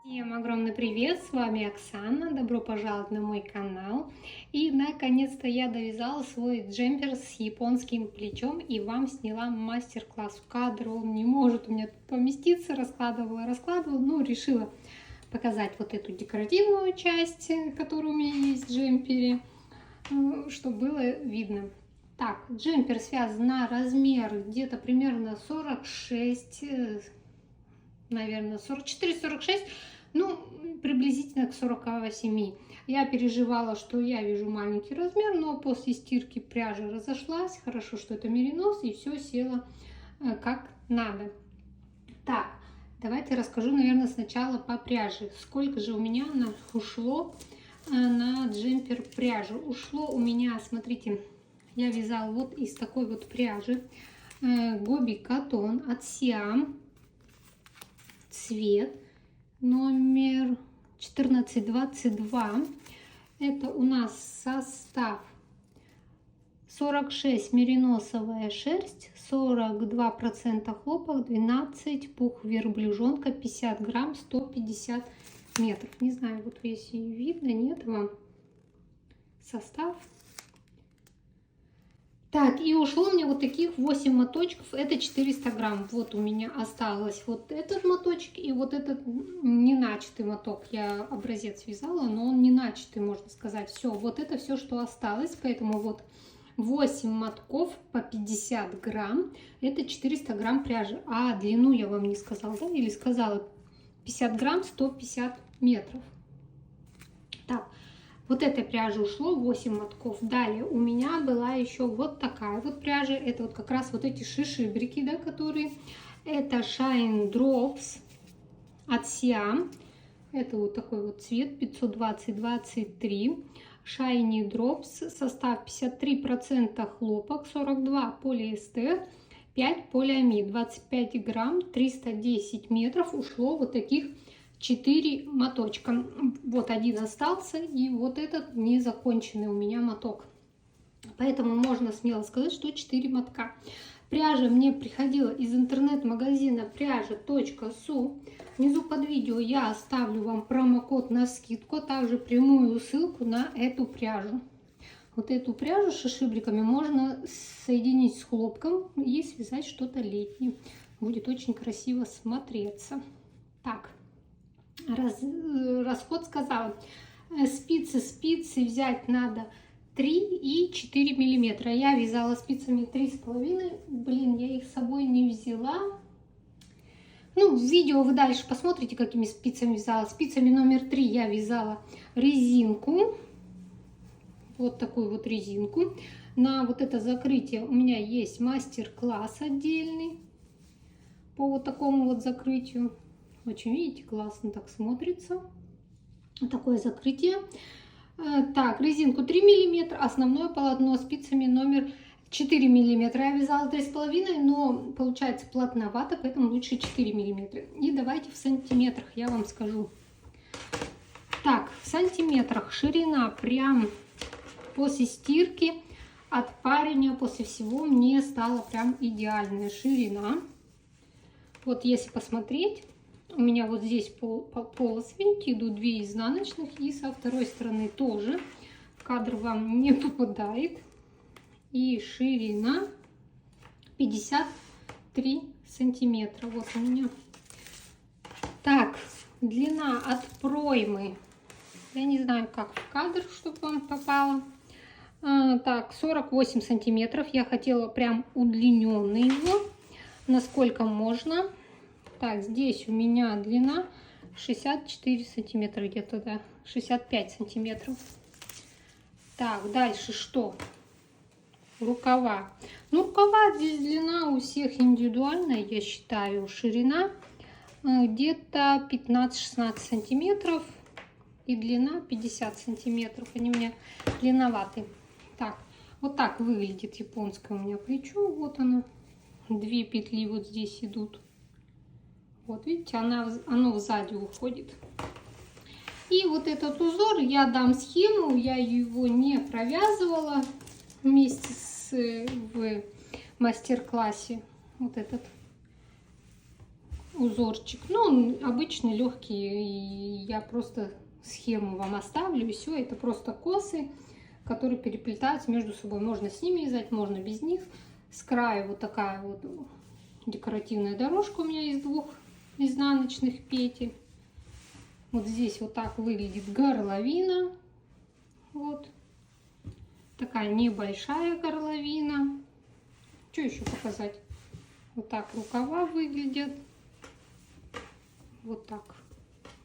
Всем огромный привет, с вами Оксана, добро пожаловать на мой канал. И наконец-то я довязала свой джемпер с японским плечом и вам сняла мастер-класс. В кадр он не может у меня тут поместиться, раскладывала, но решила показать вот эту декоративную часть, которая у меня есть в джемпере, чтобы было видно. Так, джемпер связан на размер где-то примерно 46, наверное, 44-46, ну, приблизительно к 48. Я переживала, что я вяжу маленький размер, но после стирки пряжа разошлась. Хорошо, что это меринос, и все село как надо. Так, давайте расскажу, наверное, сначала по пряже. Сколько же у меня ушло на джемпер пряжи? Ушло у меня, смотрите, я вязала вот из такой вот пряжи. Гоби Катон от Сиам. Цвет номер 1422. Это у нас состав 46 мериносовая шерсть, 42% хлопок, 12 пух верблюжонка, 50 грамм, 150 метров. Не знаю, вот если видно, нет вам состав. Так, и ушло у меня вот таких 8 моточков, это 400 грамм. Вот у меня осталось вот этот моточек и вот этот не начатый моток. Я образец вязала, но он не начатый, можно сказать. Все, вот это все, что осталось, поэтому вот 8 мотков по 50 грамм, это 400 грамм пряжи. А длину я вам не сказала, да? Или сказала 50 грамм, 150 метров. Так. Вот этой пряжи ушло 8 мотков. Далее у меня была еще вот такая вот пряжа. Это вот как раз вот эти шишибрики, да, которые... Это Shine Drops от Siam. Это вот такой вот цвет 520-23. Shiny Drops. Состав 53% хлопок, 42 полиэстер, 5 полиамид. 25 грамм, 310 метров ушло вот таких 4 моточка. Вот один остался, и вот этот незаконченный у меня моток. Поэтому можно смело сказать, что 4 мотка. Пряжа мне приходила из интернет-магазина пряжа.су. Внизу под видео я оставлю вам промокод на скидку, а также прямую ссылку на эту пряжу. Вот эту пряжу с шишибриками можно соединить с хлопком и связать что-то летнее. Будет очень красиво смотреться. Так. Расход сказала. Спицы взять надо 3 и 4 миллиметра. Я вязала спицами 3,5. Блин, я их с собой не взяла. Ну, в видео вы дальше посмотрите, какими спицами вязала. Спицами номер 3 я вязала резинку. Вот такую вот резинку. На вот это закрытие у меня есть мастер-класс отдельный. По вот такому вот закрытию. Очень, видите, классно так смотрится. Такое закрытие. Так, резинку 3 миллиметра, основное полотно спицами номер 4 миллиметра. Я вязала 3,5, но получается плотновато, поэтому лучше 4 миллиметра. И давайте в сантиметрах я вам скажу. Так, в сантиметрах ширина прям после стирки, от парения, после всего мне стала прям идеальная ширина. Вот если посмотреть. У меня вот здесь полос, видите, идут 2 изнаночных, и со второй стороны тоже. Кадр вам не попадает. И ширина 53 сантиметра. Вот у меня. Так, длина от проймы. Я не знаю, как в кадр, чтобы вам попало. Так, 48 сантиметров. Я хотела прям удлиненный его, насколько можно. Так, здесь у меня длина 64 сантиметра где-то, да, 65 сантиметров. Так, дальше что? Рукава. Ну, рукава здесь длина у всех индивидуальная, я считаю. Ширина где-то 15-16 сантиметров и длина 50 сантиметров. Они у меня длинноватые. Так, вот так выглядит японское у меня плечо. Вот оно. 2 петли вот здесь идут. Вот видите, оно сзади уходит. И вот этот узор, я дам схему, я его не провязывала вместе в мастер-классе. Вот этот узорчик. Ну, он обычный, легкий, и я просто схему вам оставлю, и все. Это просто косы, которые переплетаются между собой. Можно с ними вязать, можно без них. С края вот такая вот декоративная дорожка у меня из 2 изнаночных петель. Вот здесь вот так выглядит горловина. Вот. Такая небольшая горловина. Что еще показать? Вот так рукава выглядят. Вот так.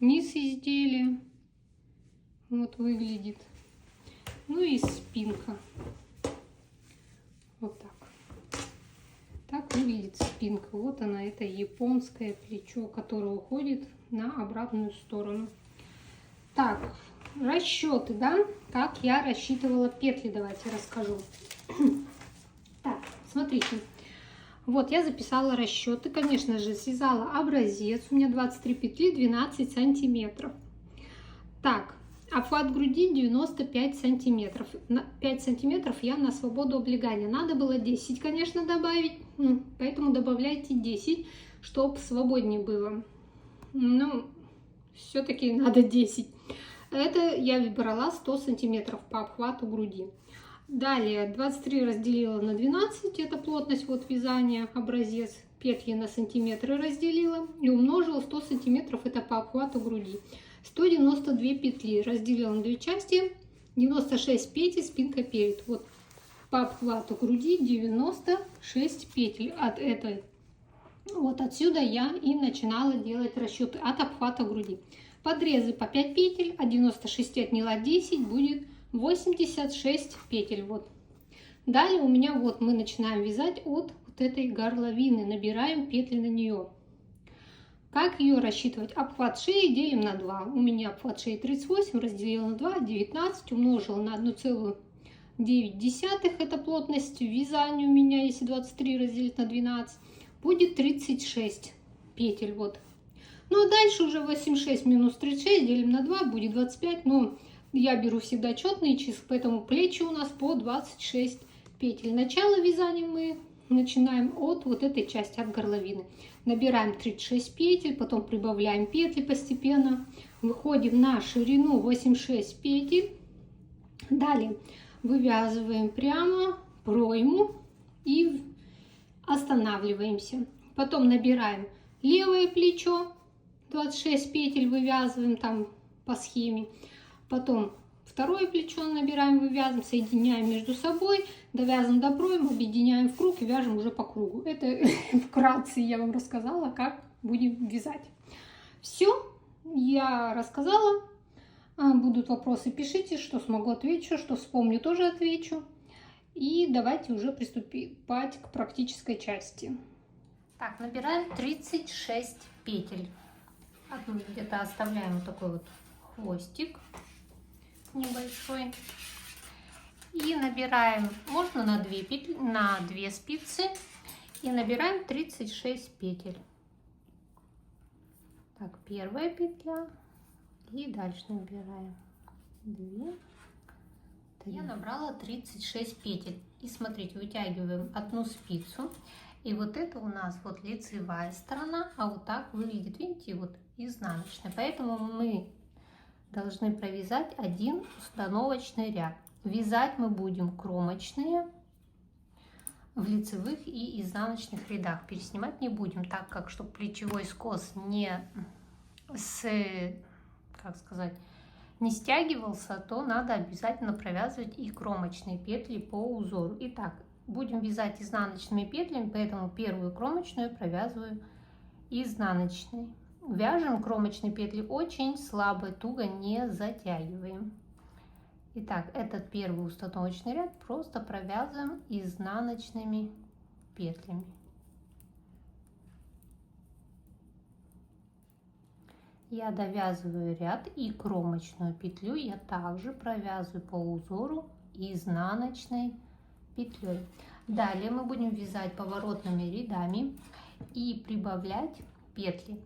Низ изделия. Вот выглядит. Ну и спинка. Вот так. Так выглядит спинка. Вот она, это японское плечо, которое уходит на обратную сторону. Так, расчеты, да? Как я рассчитывала петли, давайте расскажу. Так, смотрите. Вот я записала расчеты. Конечно же, связала образец. У меня 23 петли, 12 сантиметров. Так, обхват груди 95 сантиметров. На 5 сантиметров я на свободу облегания. Надо было 10, конечно, добавить. Поэтому добавляйте 10, чтобы свободнее было. Ну, все-таки надо 10. Это я выбрала 100 сантиметров по обхвату груди. Далее 23 разделила на 12, это плотность вот вязания, образец, петли на сантиметры разделила и умножила 100 сантиметров, это по обхвату груди. 192 петли разделила на 2 части, 96 петель, спинка перед. Вот по обхвату груди 96 петель от этой. Вот отсюда я и начинала делать расчеты от обхвата груди. Подрезы по 5 петель, от 96 отняла 10, будет 86 петель. Вот. Далее у меня вот мы начинаем вязать от вот этой горловины, набираем петли на нее. Как ее рассчитывать? Обхват шеи делим на 2. У меня обхват шеи 38, разделила на 2, 19, умножила на 1,9. Это плотность вязания у меня, если 23 разделить на 12, будет 36 петель. Вот. Ну а дальше уже 86 минус 36 делим на 2, будет 25. Но я беру всегда четные числа, поэтому плечи у нас по 26 петель. Начало вязания мы начинаем от вот этой части, от горловины. Набираем 36 петель, потом прибавляем петли постепенно. Выходим на ширину 86 петель. Далее вывязываем прямо пройму и останавливаемся. Потом набираем левое плечо, 26 петель вывязываем там по схеме. Потом второе плечо набираем, вывязываем, соединяем между собой, довязываем до проймы, объединяем в круг и вяжем уже по кругу. Это вкратце я вам рассказала, как будем вязать. Все, я рассказала. Будут вопросы, пишите, что смогу отвечу, что вспомню тоже отвечу. И давайте уже приступать к практической части. Так, набираем 36 петель. Где-то оставляем вот такой вот хвостик небольшой. И набираем, можно на 2 петли, на 2 спицы. И набираем 36 петель. Так, первая петля. И дальше набираем 2, 3. Я набрала 36 петель. И смотрите, вытягиваем одну спицу. И вот это у нас вот лицевая сторона, а вот так выглядит, видите, вот изнаночная. Поэтому мы должны провязать один установочный ряд. Вязать мы будем кромочные в лицевых и изнаночных рядах. Переснимать не будем, так как, чтобы плечевой скос не стягивался, то надо обязательно провязывать и кромочные петли по узору. Итак, будем вязать изнаночными петлями, поэтому первую кромочную провязываю изнаночной. Вяжем кромочные петли очень слабо, туго не затягиваем. Итак, этот первый установочный ряд просто провязываем изнаночными петлями. Я довязываю ряд и кромочную петлю я также провязываю по узору изнаночной петлей. Далее мы будем вязать поворотными рядами и прибавлять петли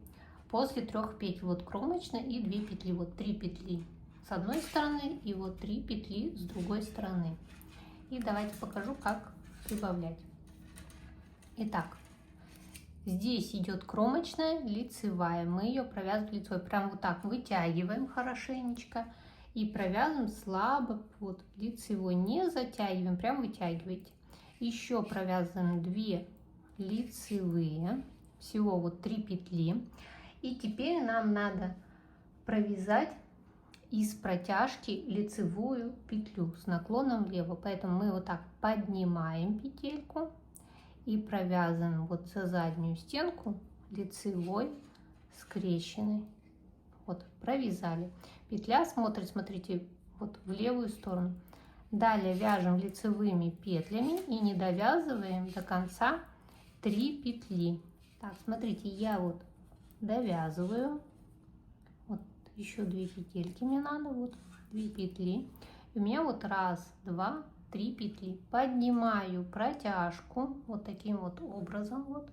после 3 петель. Вот кромочная и 2 петли. Вот 3 петли с одной стороны и вот 3 петли с другой стороны. И давайте покажу, как прибавлять. Итак, Здесь идет кромочная, лицевая. Мы ее провязываем лицевой. Прям вот так вытягиваем хорошенечко и провязываем слабо. Вот лицевой не затягиваем, прям вытягивайте. Еще провязываем 2 лицевые. Всего вот 3 петли. И теперь нам надо провязать из протяжки лицевую петлю с наклоном влево. Поэтому мы вот так поднимаем петельку и провязываем вот за заднюю стенку лицевой скрещенной. Вот провязали. Петля смотрит, смотрите, вот в левую сторону. Далее вяжем лицевыми петлями и не довязываем до конца 3 петли. Так, смотрите, я вот довязываю. Вот еще 2 петельки мне надо, вот 2 петли. И у меня вот 1, 2, 3 петли. Поднимаю протяжку вот таким вот образом вот.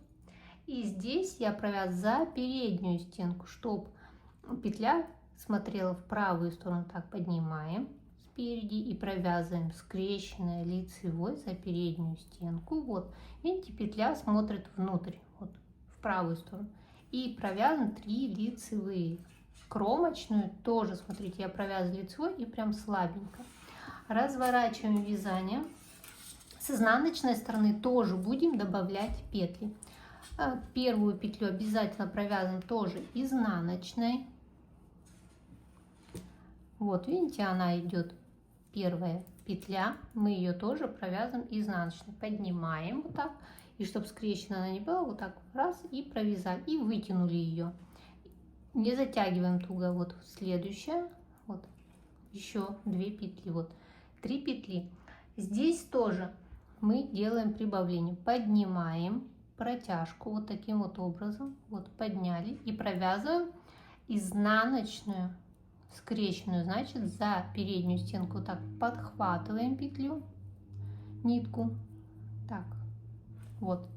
И здесь я провязываю за переднюю стенку, чтобы петля смотрела в правую сторону. Так, поднимаем спереди и провязываем скрещенной лицевой за переднюю стенку. Вот, видите, петля смотрит внутрь, вот в правую сторону. И провязываем 3 лицевые. Кромочную тоже, смотрите, я провязываю лицевой и прям слабенько. Разворачиваем вязание. С изнаночной стороны тоже будем добавлять петли. Первую петлю обязательно провязываем тоже изнаночной. Вот, видите, она идет, первая петля. Мы ее тоже провязываем изнаночной. Поднимаем вот так. И чтобы скрещена она не была, вот так раз и провязали. И вытянули ее. Не затягиваем туго. Вот следующая. Вот еще 2 петли. Вот 3 петли. Здесь тоже мы делаем прибавление. Поднимаем протяжку вот таким вот образом. Вот подняли и провязываем изнаночную скрещенную. Значит, за переднюю стенку вот так подхватываем петлю, нитку. Так, вот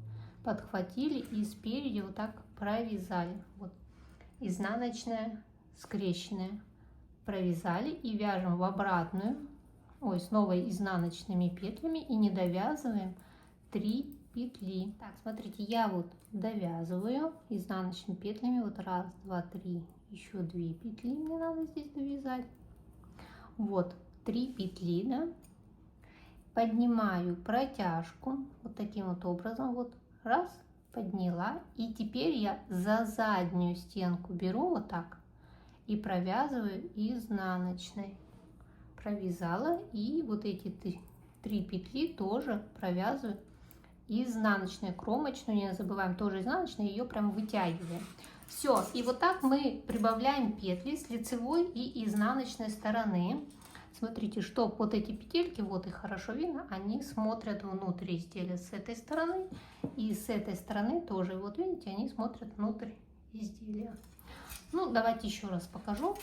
подхватили и спереди вот так провязали. Вот изнаночная скрещенная. Провязали и вяжем в обратную, снова изнаночными петлями и не довязываем 3 петли. Так, смотрите, я вот довязываю изнаночными петлями. Вот 1, 2, 3, еще 2 петли мне надо здесь довязать. Вот 3 петли, да. Поднимаю протяжку вот таким вот образом. Вот раз, подняла. И теперь я за заднюю стенку беру вот так и провязываю изнаночной. Провязала и вот эти 3 петли тоже провязываю изнаночной. Кромочную не забываем, тоже изнаночной, ее прям вытягиваем. Все, и вот так мы прибавляем петли с лицевой и изнаночной стороны. Смотрите, чтобы вот эти петельки, вот их хорошо видно, они смотрят внутрь изделия с этой стороны и с этой стороны тоже. Вот видите, они смотрят внутрь изделия. Ну, давайте еще раз покажу.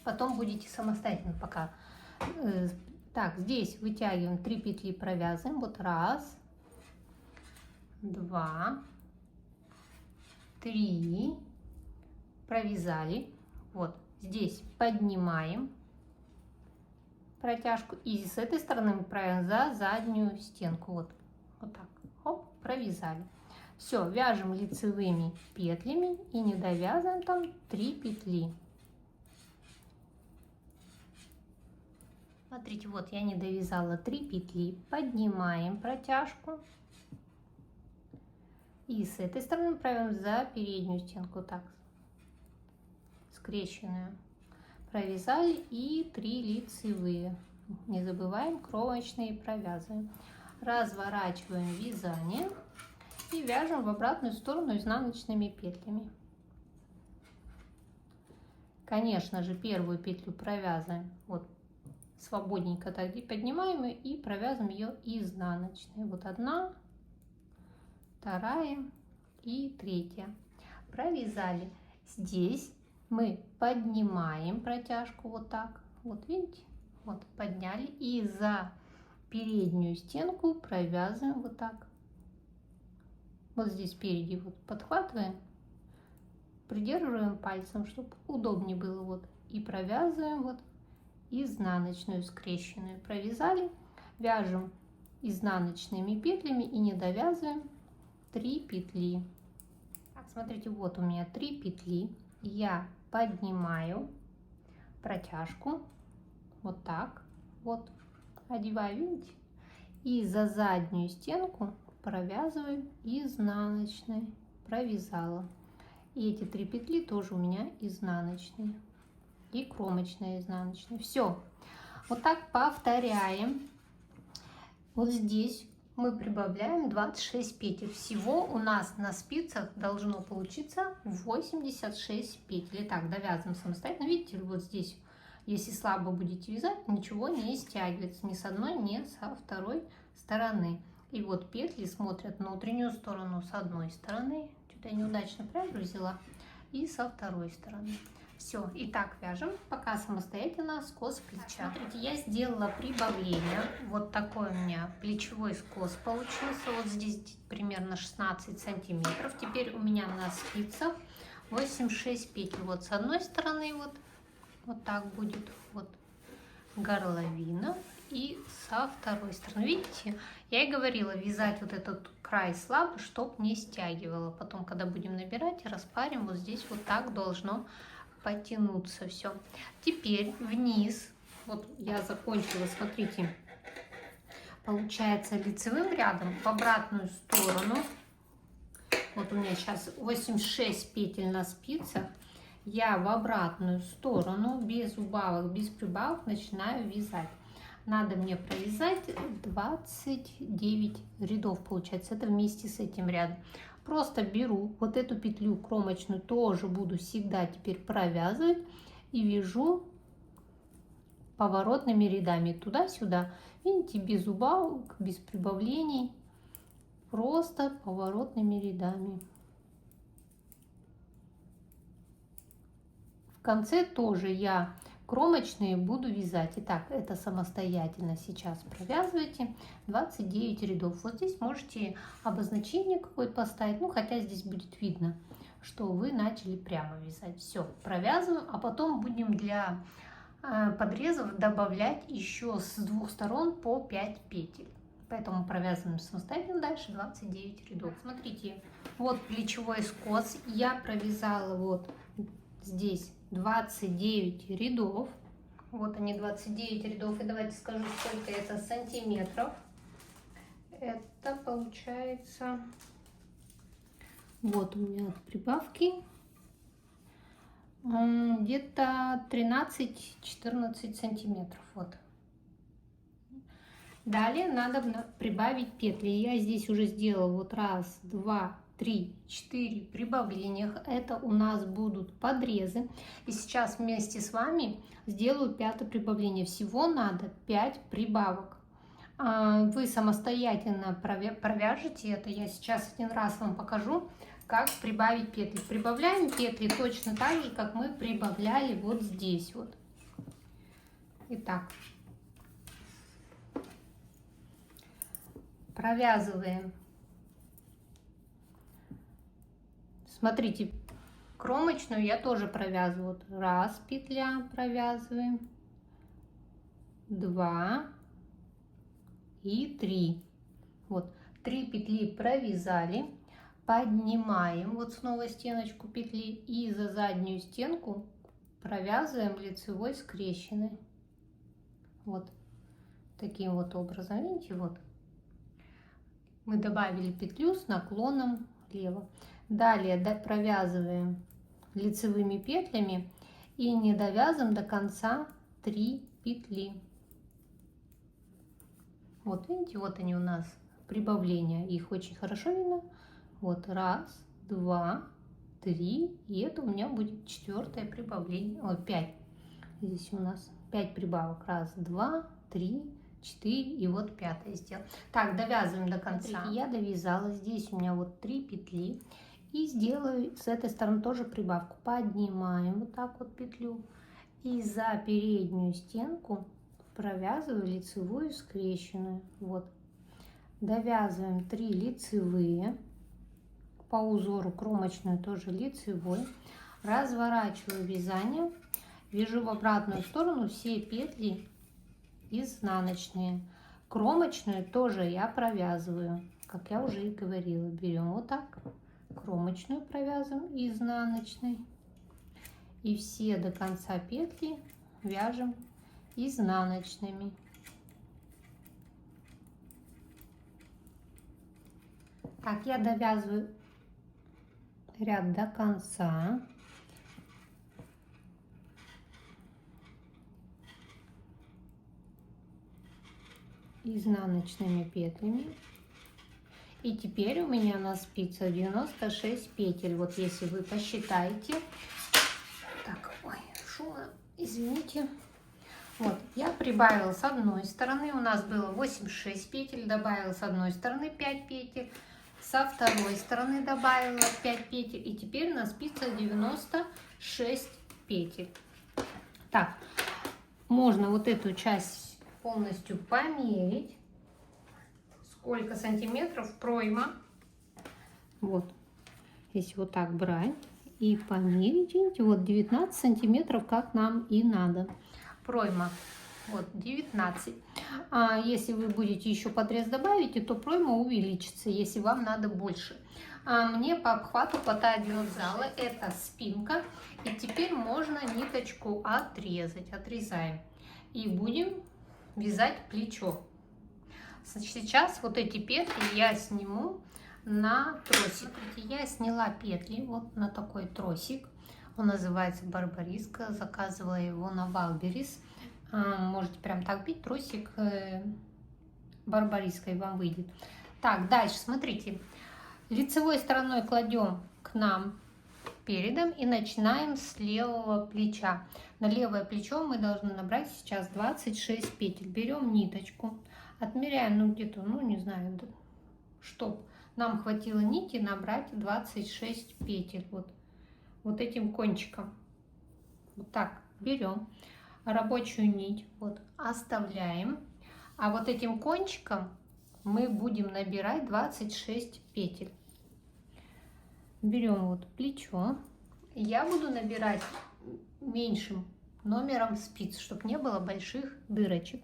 Потом будете самостоятельно пока. Так, здесь вытягиваем 3 петли, провязываем. Вот 1, 2, 3. Провязали. Вот здесь поднимаем протяжку. И с этой стороны мы провязываем за заднюю стенку. Вот, вот так. Оп, провязали. Все, вяжем лицевыми петлями и не довязываем там 3 петли. Смотрите, вот я не довязала 3 петли. Поднимаем протяжку. И с этой стороны провязываем за переднюю стенку. Так, скрещенную. Провязали и 3 лицевые. Не забываем кромочные провязываем. Разворачиваем вязание и вяжем в обратную сторону изнаночными петлями. Конечно же, первую петлю провязываем вот свободненько, так и поднимаем ее и провязываем ее изнаночной. Вот 1, 2 и 3. Провязали. Здесь мы поднимаем протяжку вот так. Вот видите, вот подняли и за переднюю стенку провязываем вот так. Вот здесь спереди вот подхватываем, придерживаем пальцем, чтобы удобнее было, вот, и провязываем вот изнаночную скрещенную. Провязали, вяжем изнаночными петлями и не довязываем 3 петли. Так, смотрите, вот у меня 3 петли. Я поднимаю протяжку вот так вот, одеваю, видите, и за заднюю стенку провязываю изнаночной, провязала. И эти 3 петли тоже у меня изнаночные и кромочная изнаночная. Все, вот так повторяем. Вот здесь мы прибавляем 26 петель. Всего у нас на спицах должно получиться 86 петель. Итак, довязываем самостоятельно. Видите, вот здесь, если слабо будете вязать, ничего не стягивается ни с одной, ни со второй стороны. И вот петли смотрят на внутреннюю сторону с одной стороны. Что-то я неудачно пряжу взяла. И со второй стороны. Все, и так вяжем, пока самостоятельно скос плеча. Смотрите, я сделала прибавление. Вот такой у меня плечевой скос получился. Вот здесь примерно 16 сантиметров. Теперь у меня на спицах 86 петель. Вот с одной стороны вот так будет вот горловина. И со второй стороны. Видите, я и говорила, вязать вот этот край слабо, чтоб не стягивало. Потом, когда будем набирать и распарим, вот здесь вот так должно потянуться все. Теперь вниз, вот я закончила, смотрите, получается лицевым рядом в обратную сторону. Вот у меня сейчас 86 петель на спицах. Я в обратную сторону без убавок, без прибавок начинаю вязать. Надо мне провязать 29 рядов, получается, это вместе с этим рядом. Просто беру вот эту петлю кромочную, тоже буду всегда теперь провязывать и вяжу поворотными рядами туда-сюда. Видите, без убавок, без прибавлений, просто поворотными рядами. В конце тоже я кромочные буду вязать. Итак, это самостоятельно сейчас провязывайте 29 рядов. Вот здесь можете обозначение какое-то поставить, ну хотя здесь будет видно, что вы начали прямо вязать. Все, провязываем, а потом будем для подрезов добавлять еще с двух сторон по 5 петель. Поэтому провязываем самостоятельно дальше 29 рядов. Смотрите, вот плечевой скос. Я провязала вот здесь 29 рядов. Вот они, 29 рядов. И давайте скажу, сколько это сантиметров. Это получается... Вот у меня прибавки. Где-то 13-14 сантиметров. Вот. Далее надо прибавить петли. Я здесь уже сделала вот раз, два, 3, 4 прибавления. Это у нас будут подрезы. И сейчас вместе с вами сделаю 5-е прибавление. Всего надо 5 прибавок. Вы самостоятельно провяжете это. Я сейчас один раз вам покажу, как прибавить петли. Прибавляем петли точно так же, как мы прибавляли вот здесь вот. Итак, провязываем. Смотрите, кромочную я тоже провязываю. Вот раз петля провязываем, 2 и 3. Вот 3 петли провязали, поднимаем вот снова стеночку петли и за заднюю стенку провязываем лицевой скрещенной. Вот таким вот образом, видите, вот мы добавили петлю с наклоном влево. Далее провязываем лицевыми петлями и не довязываем до конца 3 петли. Вот видите, вот они у нас прибавления, их очень хорошо видно. Вот раз, два, 3, и это у меня будет 4-е прибавление, ой, 5. Здесь у нас 5 прибавок, раз, 2, 3, 4 и вот 5-е сделал. Так, довязываем до конца. Смотрите, я довязала, здесь у меня вот 3 петли. И сделаю с этой стороны тоже прибавку. Поднимаем вот так вот петлю. И за переднюю стенку провязываю лицевую скрещенную. Вот. Довязываем 3 лицевые. По узору кромочную тоже лицевой. Разворачиваю вязание. Вяжу в обратную сторону все петли изнаночные. Кромочную тоже я провязываю. как я уже и говорила, берем вот так, кромочную провязываем изнаночной. И все до конца петли вяжем изнаночными. Так, я довязываю ряд до конца. Изнаночными петлями. И теперь у меня на спицах 96 петель. Вот если вы посчитаете. Так, ой, шумно, извините. Вот, я прибавила с одной стороны, у нас было 86 петель, добавила с одной стороны 5 петель, со второй стороны добавила 5 петель, и теперь на спицах 96 петель. Так, можно вот эту часть полностью померить. Сколько сантиметров пройма. Вот, если вот так брать и померить, видите, вот 19 сантиметров, как нам и надо. Пройма, вот 19. А если вы будете еще подрез добавить, то пройма увеличится, если вам надо больше. А мне по обхвату хватает вязала, это спинка. И теперь можно ниточку отрезать. Отрезаем. И будем вязать плечо. Сейчас вот эти петли я сниму на тросик. Я сняла петли вот на такой тросик. Он называется Барбариска. Заказывала его на Валберис. Можете прям так бить. Тросик Барбариской вам выйдет. Так, дальше смотрите. Лицевой стороной кладем к нам передом и начинаем с левого плеча. На левое плечо мы должны набрать сейчас 26 петель. Берем ниточку, отмеряем, ну где-то, ну не знаю, чтоб нам хватило нити набрать 26 петель. Вот этим кончиком. Вот так берем рабочую нить, вот оставляем, а вот этим кончиком мы будем набирать 26 петель. Берем вот плечо. Я буду набирать меньшим номером спиц, чтобы не было больших дырочек.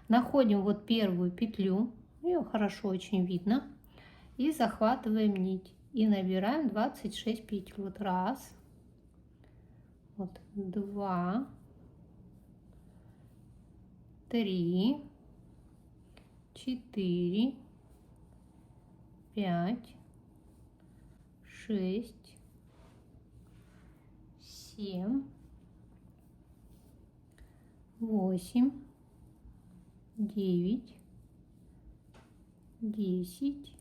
Находим вот первую петлю, ее хорошо очень видно, и захватываем нить и набираем 26 петель. Вот раз, вот 2, 3, 4, 5, 6, 7, 8, 9, 10,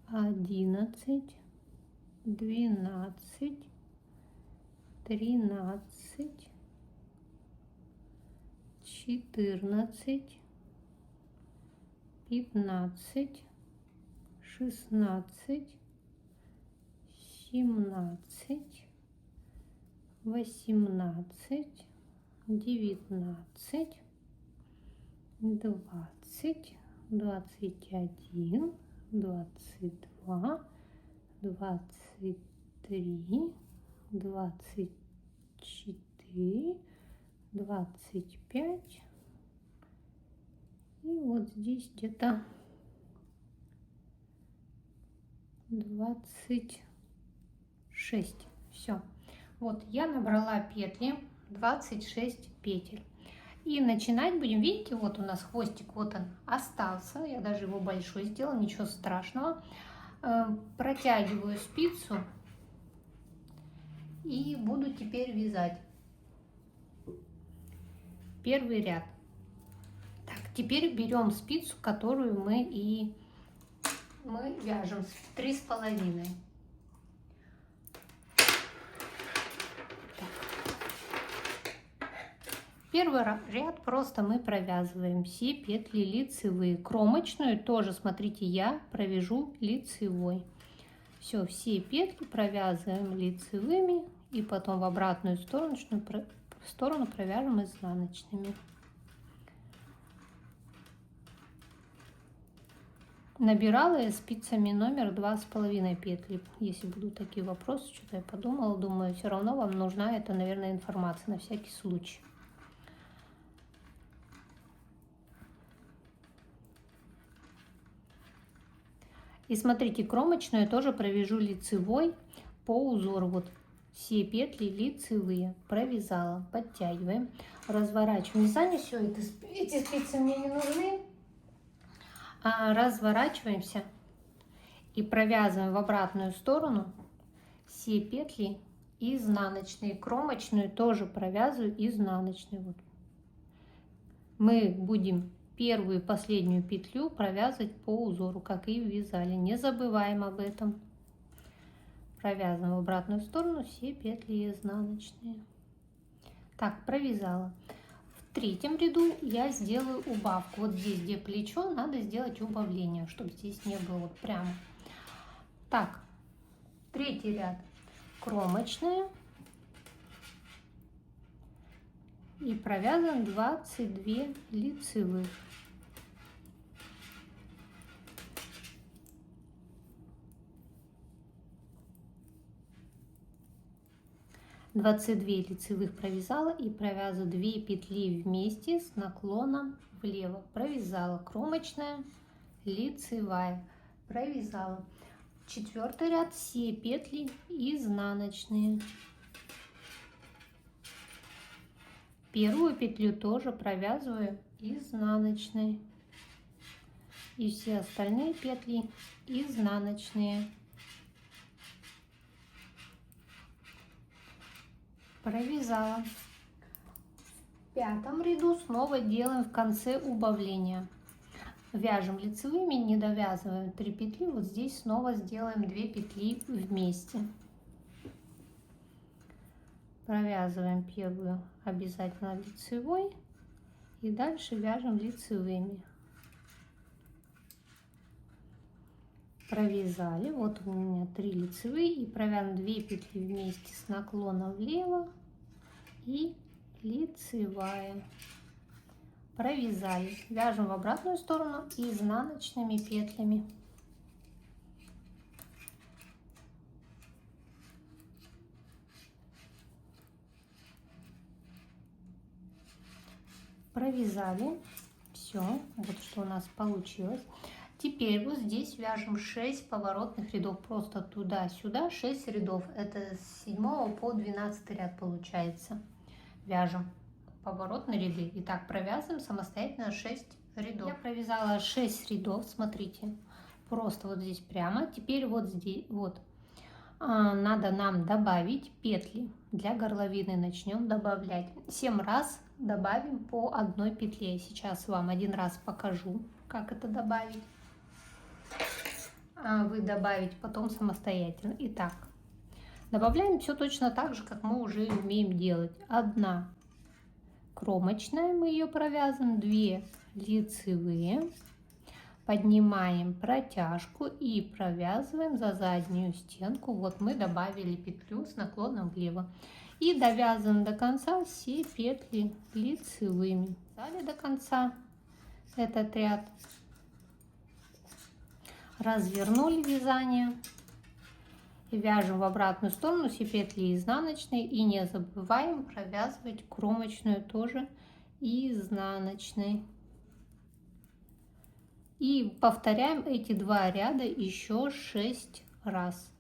11, 12, 13, 14, 15, 16, 17, 18, 19, 20, 21, 22, 23, 24, 25. И вот здесь где-то 26. Все. Вот я набрала петли, 26 петель. И начинать будем, видите, вот у нас хвостик, вот он остался. Я даже его большой сделала, ничего страшного. Протягиваю спицу и буду теперь вязать первый ряд. Так, теперь берем спицу, которую мы вяжем 3,5. Первый ряд просто мы провязываем все петли лицевые. Кромочную тоже, смотрите, я провяжу лицевой. Все петли провязываем лицевыми и потом в обратную сторону провяжем изнаночными. Набирала я спицами номер 2,5 петли. Если будут такие вопросы, что-то я подумала, думаю, все равно вам нужна эта, наверное, информация на всякий случай. И смотрите, кромочную тоже провяжу лицевой по узору. Вот все петли лицевые провязала, подтягиваем, разворачиваем вязание. Все, эти спицы мне не нужны. Разворачиваемся и провязываем в обратную сторону все петли изнаночные. Кромочную тоже провязываю изнаночную. Вот. Мы будем первую и последнюю петлю провязывать по узору, как и вязали. Не забываем об этом. Провязываем в обратную сторону все петли изнаночные. Так, провязала. В третьем ряду я сделаю убавку. Вот здесь, где плечо, надо сделать убавление, чтобы здесь не было вот прямо. Так, третий ряд. Кромочная. И провязан 22 лицевых. Лицевых провязала и провязываю 2 петли вместе с наклоном влево. Провязала кромочная, лицевая, провязала. Четвертый ряд, все петли изнаночные. Первую петлю тоже провязываю изнаночной. И все остальные петли изнаночные. Провязала. В пятом ряду снова делаем в конце убавления. Вяжем лицевыми, не довязываем 3 петли. Вот здесь снова сделаем 2 петли вместе. Провязываем первую обязательно лицевой и дальше вяжем лицевыми. Провязали, вот у меня 3 лицевые и провязываем 2 петли вместе с наклоном влево и лицевая. Провязали, вяжем в обратную сторону изнаночными петлями. Провязали, все, вот что у нас получилось. Теперь вот здесь вяжем 6 поворотных рядов, просто туда-сюда 6 рядов, это с 7 по 12 ряд получается. Вяжем поворотные ряды. Итак, провязываем самостоятельно 6 рядов. Я провязала 6 рядов, смотрите, просто вот здесь прямо. Теперь вот здесь, вот, надо нам добавить петли для горловины. Начнем добавлять. 7 раз добавим по одной петле. Сейчас вам один раз покажу, как это добавить. А вы добавите потом самостоятельно. Итак, добавляем все точно так же, как мы уже умеем делать. 1 кромочная, мы ее провязываем, 2 лицевые, поднимаем протяжку и провязываем за заднюю стенку. Вот мы добавили петлю с наклоном влево и довязываем до конца все петли лицевыми. Далее до конца этот ряд. Развернули вязание и вяжем в обратную сторону все петли изнаночные, и не забываем провязывать кромочную тоже изнаночной. И повторяем эти 2 ряда еще 6 раз.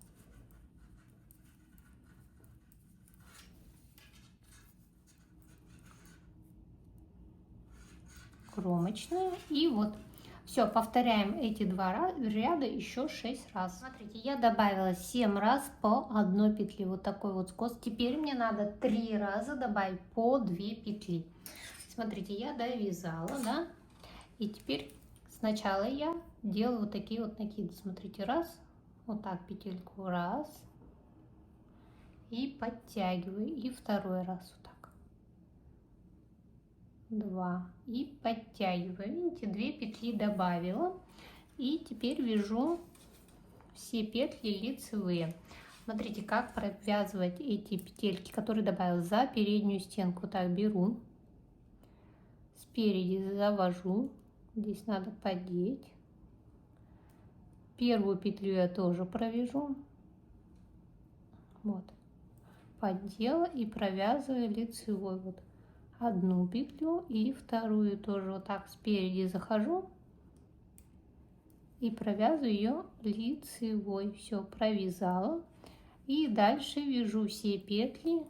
Кромочная и вот. Все, повторяем эти 2 ряда еще 6 раз. Смотрите, я добавила 7 раз по 1 петли. Вот такой вот скос. Теперь мне надо 3 раза добавить по 2 петли. Смотрите, я довязала, да? И теперь сначала я делаю вот такие вот накиды. Смотрите, раз, вот так петельку, раз. И подтягиваю. И второй раз вот так. 2 и подтягиваю. Видите, 2 петли добавила, и теперь вяжу все петли лицевые. Смотрите, как провязывать эти петельки, которые добавила, за переднюю стенку. Вот так беру, спереди завожу, здесь надо поддеть, первую петлю я тоже провяжу, вот, поддела и провязываю лицевой, вот 1 петлю и вторую тоже вот так спереди захожу и провязываю ее лицевой. Все, провязала. И дальше вяжу все петли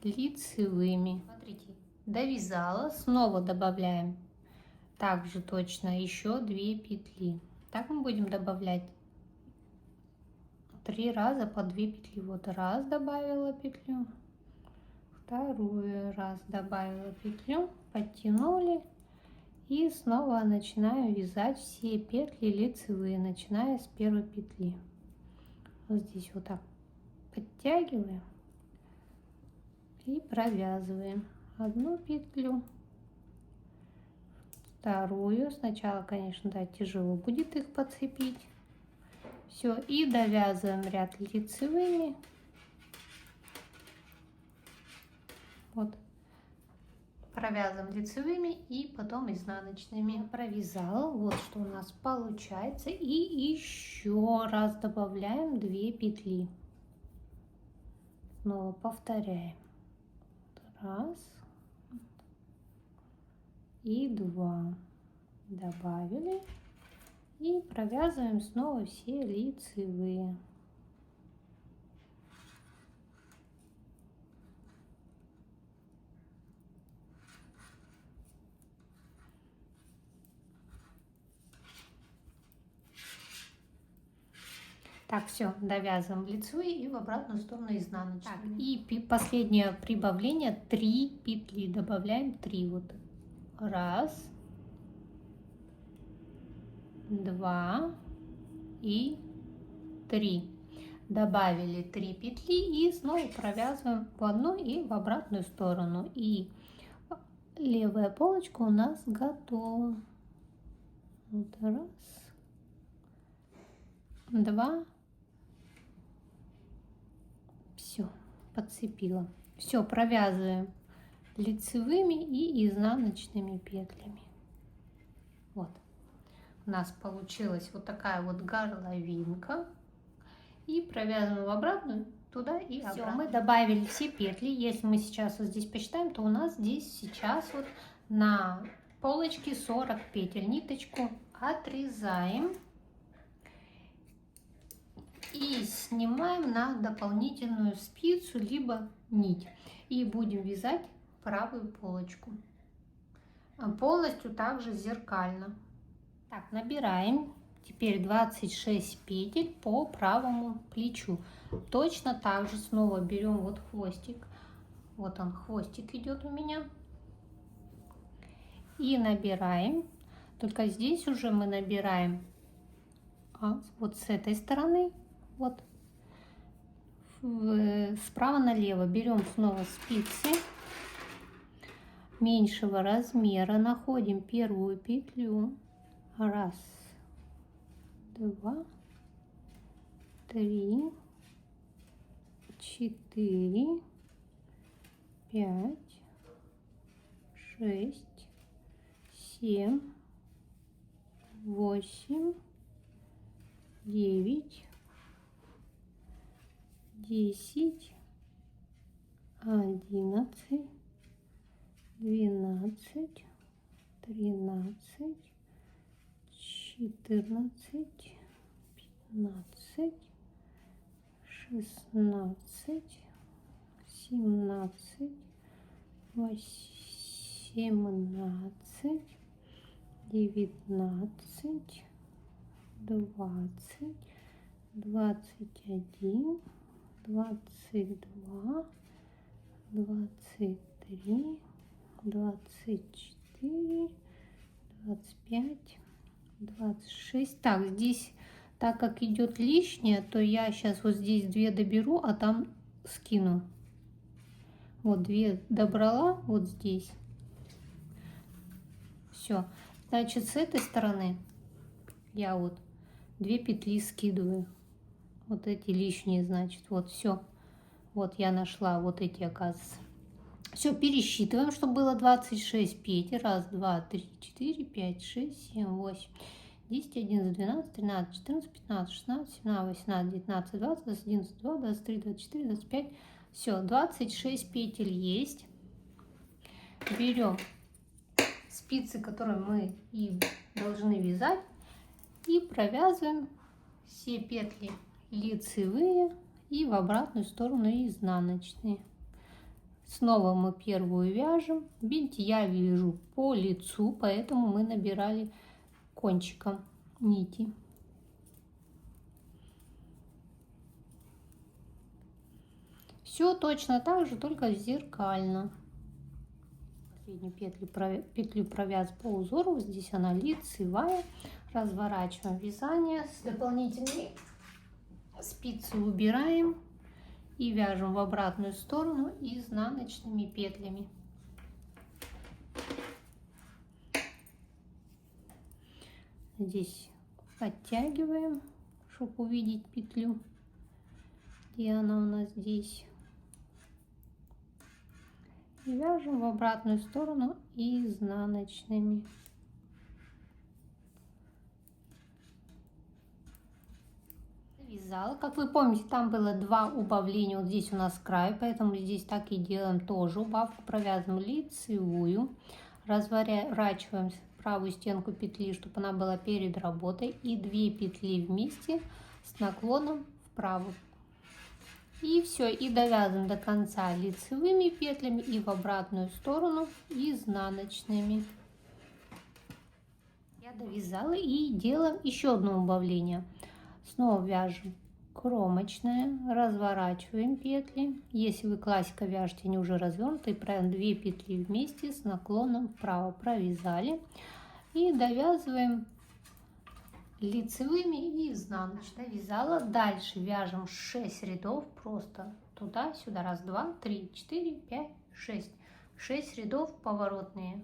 лицевыми. Смотрите, довязала, снова добавляем также точно еще 2 петли. Так мы будем добавлять 3 раза по 2 петли. Вот раз добавила петлю, второй раз добавила петлю, подтянули. И снова начинаю вязать все петли лицевые, начиная с первой петли. Вот здесь вот так подтягиваем и провязываем одну петлю, вторую. Сначала, конечно, да, тяжело будет их подцепить. Все, и довязываем ряд лицевыми. Вот. Провязываем лицевыми и потом изнаночными. Провязала, вот что у нас получается. И еще раз добавляем 2 петли. Снова повторяем. Раз и 2. Добавили. И провязываем снова все лицевые. Так, все, довязываем лицевые и в обратную сторону изнаночными. И последнее прибавление, 3 петли, добавляем 3. Вот. Раз, 2 и 3. Добавили 3 петли и снова провязываем в одну и в обратную сторону. И левая полочка у нас готова. Вот раз, 2. Все, подцепила. Все, провязываем лицевыми и изнаночными петлями. Вот. У нас получилась вот такая вот горловинка. И провязываем в обратную, туда и обратно. Все, мы добавили все петли. Если мы сейчас вот здесь посчитаем, то у нас здесь сейчас вот на полочке 40 петель. Ниточку отрезаем. И снимаем на дополнительную спицу, либо нить. И будем вязать правую полочку. Полностью также зеркально. Так, набираем теперь 26 петель по правому плечу. Точно так же снова берем вот хвостик. Вот он, хвостик идет у меня. И набираем. Только здесь уже мы набираем вот с этой стороны. Вот справа налево берем снова спицы меньшего размера, находим первую петлю, раз, 2, 3, 4, 5, 6, 7, 8, 9, 10, 11, 12, 13, 14, 15, 16, 17, 18, 19, 20, 21, 22, 23, 24, 25, 26. Так, здесь, так как идет лишнее, то я сейчас вот здесь 2 доберу, а там скину. Вот 2 добрала, вот здесь. Все. Значит, с этой стороны я вот 2 петли скидываю. Вот эти лишние, значит, вот все. Вот я нашла вот эти, оказывается. Все, пересчитываем, чтобы было 26 петель. Раз, 2, 3, 4, 5, 6, 7, 8, 10, 11, 12, 13, 14, 15, 16, 17, 18, 19, 20, 21, 22, 23, 24, 25. Все, 26 петель есть. Берем спицы, которые мы и должны вязать, и провязываем все петли лицевые и в обратную сторону изнаночные. Снова мы первую вяжем. Видите, я вяжу по лицу, поэтому мы набирали кончиком нити. Все точно так же, только зеркально. Последнюю петлю провязываем по узору. Здесь она лицевая. Разворачиваем вязание. С дополнительной спицы убираем и вяжем в обратную сторону изнаночными петлями. Здесь оттягиваем, чтобы увидеть петлю, где она у нас здесь. И вяжем в обратную сторону изнаночными. Вязала, как вы помните, там было 2 убавления, вот здесь у нас край, поэтому здесь так и делаем тоже убавку. Провязываем лицевую, разворачиваем правую стенку петли, чтобы она была перед работой, и 2 петли вместе с наклоном вправо. И все, и довязываем до конца лицевыми петлями и в обратную сторону изнаночными. Я довязала и делаем еще одно убавление. Снова вяжем кромочная, разворачиваем петли. Если вы классика вяжете, они уже развернуты, провязываем 2 петли вместе с наклоном вправо, провязали и довязываем лицевыми и изнаночной. Довязала. Дальше вяжем 6 рядов, просто туда-сюда, 1, 2, 3, 4, 5, 6. 6 рядов поворотные.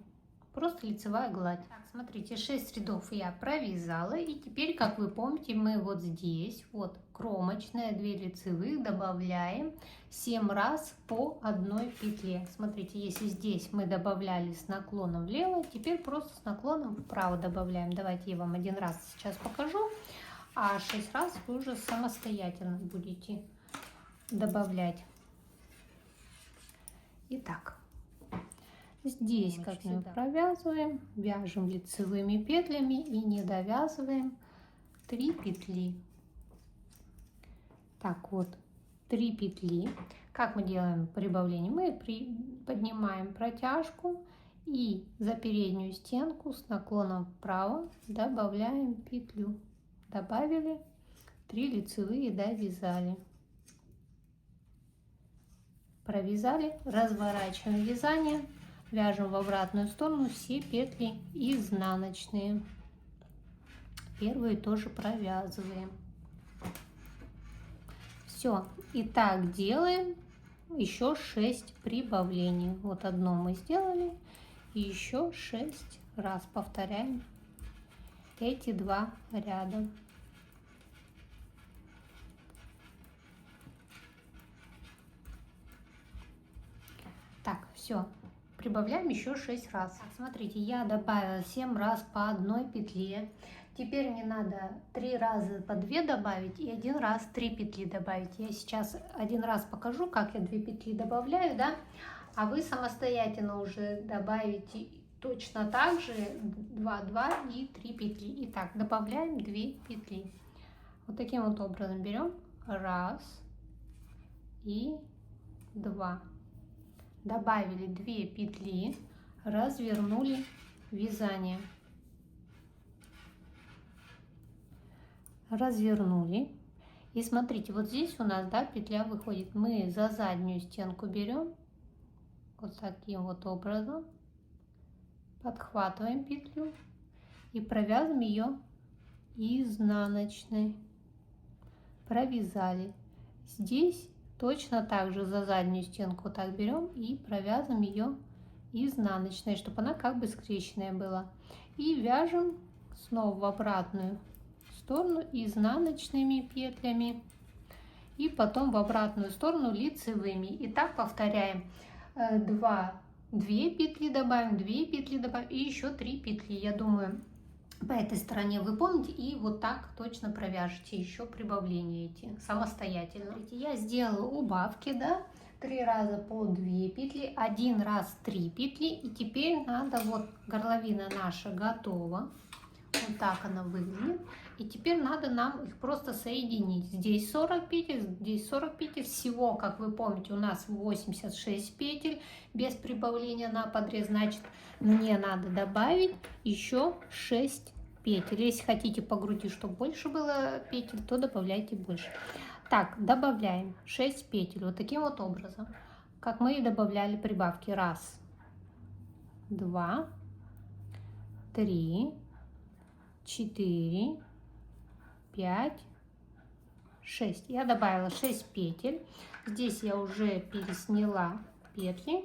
Просто лицевая гладь. Так, смотрите, 6 рядов я провязала. И теперь, как вы помните, мы вот здесь, вот кромочная, 2 лицевых, добавляем 7 раз по 1 петле. Смотрите, если здесь мы добавляли с наклоном влево, теперь просто с наклоном вправо добавляем. Давайте я вам 1 раз сейчас покажу, а 6 раз вы уже самостоятельно будете добавлять. Итак. Здесь, как мы провязываем, вяжем лицевыми петлями и не довязываем 3 петли. Так вот, 3 петли. Как мы делаем прибавление? Мы поднимаем протяжку и за переднюю стенку с наклоном вправо добавляем петлю. Добавили 3 лицевые, довязали. Провязали, разворачиваем вязание. Вяжем в обратную сторону все петли изнаночные. Первые тоже провязываем. Все. И так делаем еще 6 прибавлений. Вот одно мы сделали. И еще 6 раз повторяем эти 2 ряда. Так, все. Прибавляем еще 6 раз. Так, смотрите, я добавила 7 раз по 1 петле. Теперь мне надо 3 раза по 2 добавить и 1 раз 3 петли добавить. Я сейчас 1 раз покажу, как я 2 петли добавляю, да? А вы самостоятельно уже добавите точно так же 2, 2 и 3 петли. Итак, добавляем 2 петли. Вот таким вот образом берем 1 и 2. Добавили 2 петли, развернули вязание. Развернули. И смотрите, вот здесь у нас, да, петля выходит. Мы за заднюю стенку берем вот таким вот образом, подхватываем петлю и провязываем ее изнаночной. Провязали. Здесь точно так же за заднюю стенку так берем и провязываем ее изнаночной, чтобы она как бы скрещенная была. И вяжем снова в обратную сторону изнаночными петлями и потом в обратную сторону лицевыми. И так повторяем. 2 петли добавим, 2 петли добавим и еще 3 петли. Я думаю, по этой стороне вы помните, и вот так точно провяжете еще прибавления эти самостоятельно. Я сделала убавки, да, 3 раза по 2 петли, 1 раз 3 петли. И теперь надо, вот горловина наша готова. Вот так она выглядит. И теперь надо нам их просто соединить. Здесь 40 петель, здесь 40 петель. Всего, как вы помните, у нас 86 петель без прибавления на подрез. Значит, мне надо добавить еще 6 петель. Если хотите по груди, чтобы больше было петель, то добавляйте больше. Так, добавляем 6 петель вот таким вот образом, как мы и добавляли прибавки. Раз, два, три, 4, 5, 6. Я добавила 6 петель. Здесь я уже пересняла петли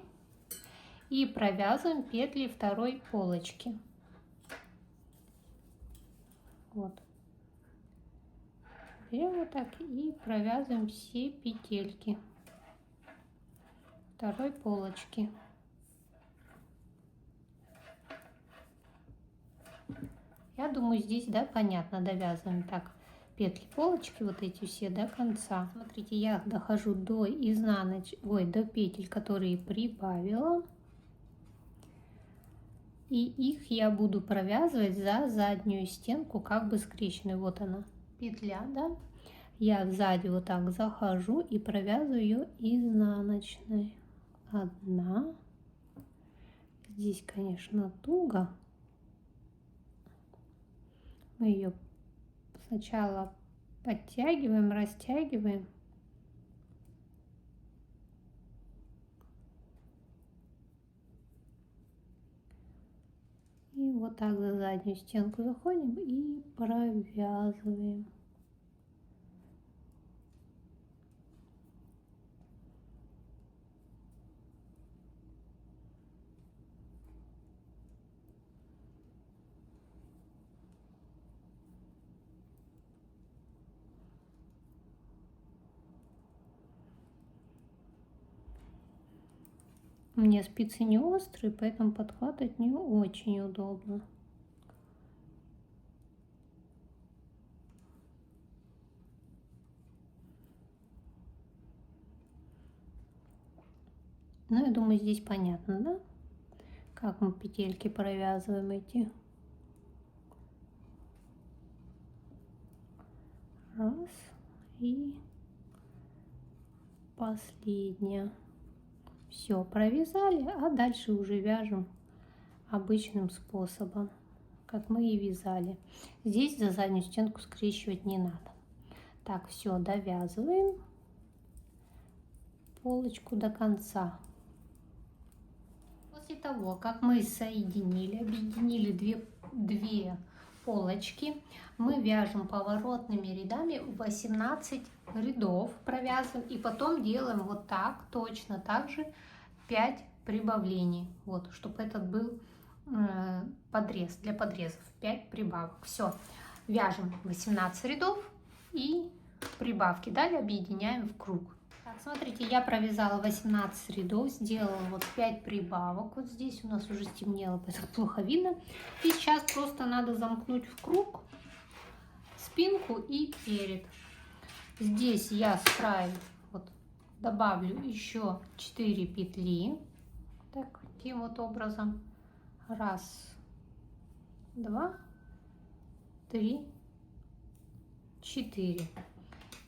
и провязываем петли второй полочки. Вот. Берем вот так и провязываем все петельки второй полочки. Я думаю, здесь, да, понятно, довязываем так петли полочки, вот эти все до конца. Смотрите, я дохожу до до петель, которые прибавила. И их я буду провязывать за заднюю стенку, как бы скрещенной. Вот она, петля, да. Я сзади вот так захожу и провязываю ее изнаночной. Одна. Здесь, конечно, туго. Мы ее сначала подтягиваем, растягиваем. И вот так за заднюю стенку заходим и провязываем. У меня спицы не острые, поэтому подхватывать не очень удобно. Ну, я думаю, здесь понятно, да? Как мы петельки провязываем эти. Раз. И последняя. Все, провязали, а дальше уже вяжем обычным способом, как мы и вязали. Здесь за заднюю стенку скрещивать не надо. Так, все, довязываем полочку до конца. После того, как мы соединили, объединили две полочки, мы вяжем поворотными рядами 18 рядов, провязываем, и потом делаем вот так, точно так же 5 прибавлений, вот, чтобы этот был подрез, для подрезов 5 прибавок. Все, вяжем 18 рядов и прибавки, далее объединяем в круг. Так, смотрите, я провязала 18 рядов, сделала вот 5 прибавок. Вот здесь у нас уже стемнело, поэтому плохо видно. И сейчас просто надо замкнуть в круг спинку и перед. Здесь я с краю вот добавлю еще 4 петли. Так, таким вот образом. Раз, два, три, 4.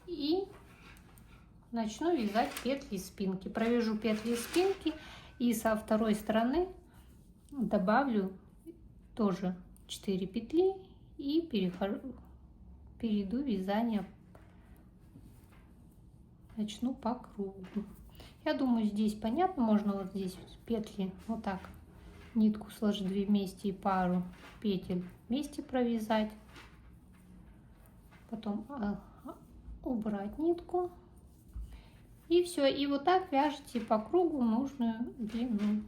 И начну вязать петли спинки. Провяжу петли спинки и со второй стороны добавлю тоже 4 петли и перейду вязание. Начну по кругу. Я думаю, здесь понятно. Можно вот здесь петли вот так, нитку сложить 2 вместе и пару петель вместе провязать. Потом убрать нитку. И все, и вот так вяжете по кругу нужную длину.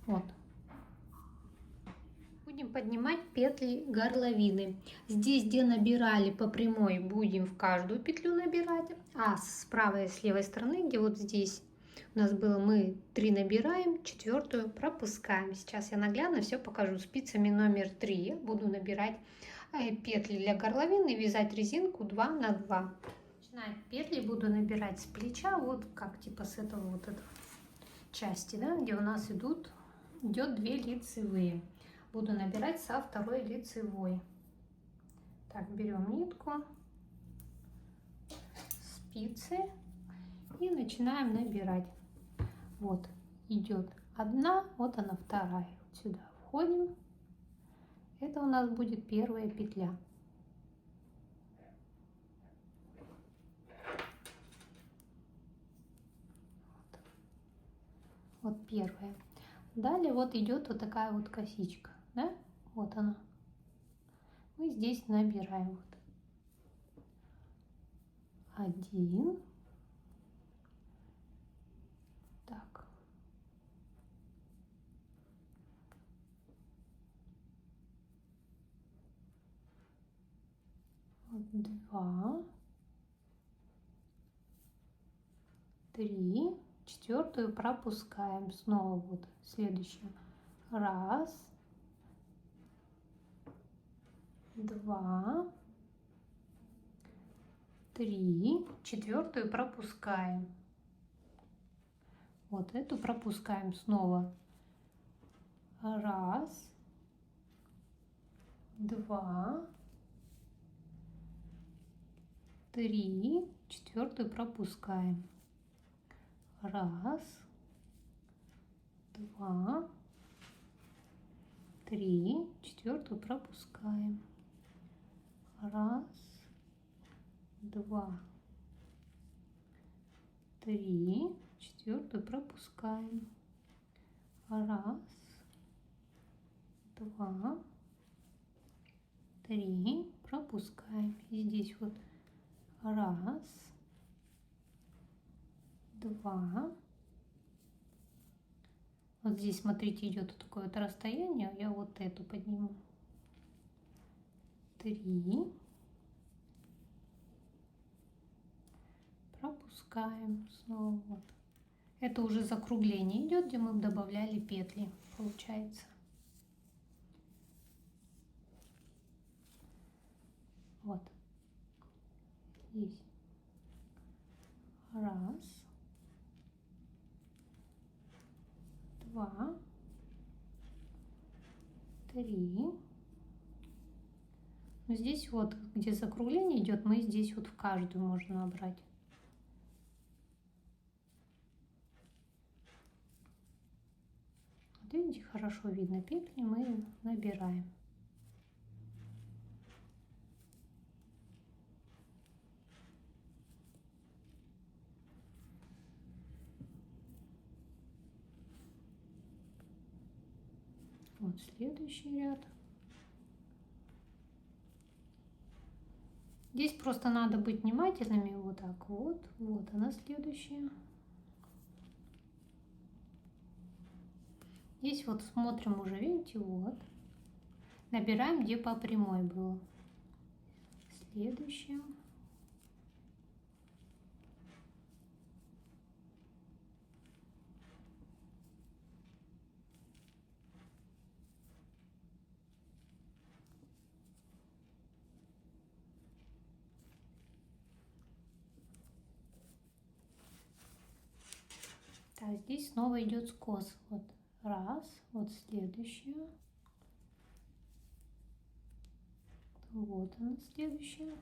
Вот. Будем поднимать петли горловины. Здесь, где набирали по прямой, будем в каждую петлю набирать. А с правой и с левой стороны, где вот здесь у нас было, мы 3 набираем, 4 пропускаем. Сейчас я наглядно все покажу. Спицами номер 3 буду набирать петли для горловины и вязать резинку 2 на 2. Начинать петли буду набирать с плеча, вот как типа с этого вот этой части, да, где у нас идет 2 лицевые. Буду набирать со второй лицевой. Так, берем нитку, спицы и начинаем набирать. Вот идет одна, вот она вторая. Вот сюда входим. Это у нас будет первая петля. Вот первая. Далее вот идет вот такая вот косичка, да? Вот она. Мы здесь набираем вот 1, так, 2, 3, четвертую пропускаем снова вот следующую. 1, 2, 3, четвертую пропускаем. Вот эту пропускаем снова. 1, 2, 3, четвертую пропускаем. 1, 2, 3, четвертую пропускаем. 1, 2, 3, четвертую пропускаем. 1, 2, 3, пропускаем. И здесь вот 1, 2. Вот здесь, смотрите, идет вот такое вот расстояние. Я вот эту подниму. 3. Пропускаем снова. Вот. Это уже закругление идет, где мы добавляли петли, получается. Вот. Здесь. 1, 2, 3. Но здесь вот, где закругление идет, мы здесь вот в каждую можно набрать. Вот видите, хорошо видно петли, мы набираем. Вот следующий ряд. Здесь просто надо быть внимательными. Вот так вот. Вот она следующая. Здесь вот смотрим уже, видите, вот. Набираем, где по прямой было. Следующая. Так, здесь снова идет скос. Вот 1, вот следующая. Вот она следующая.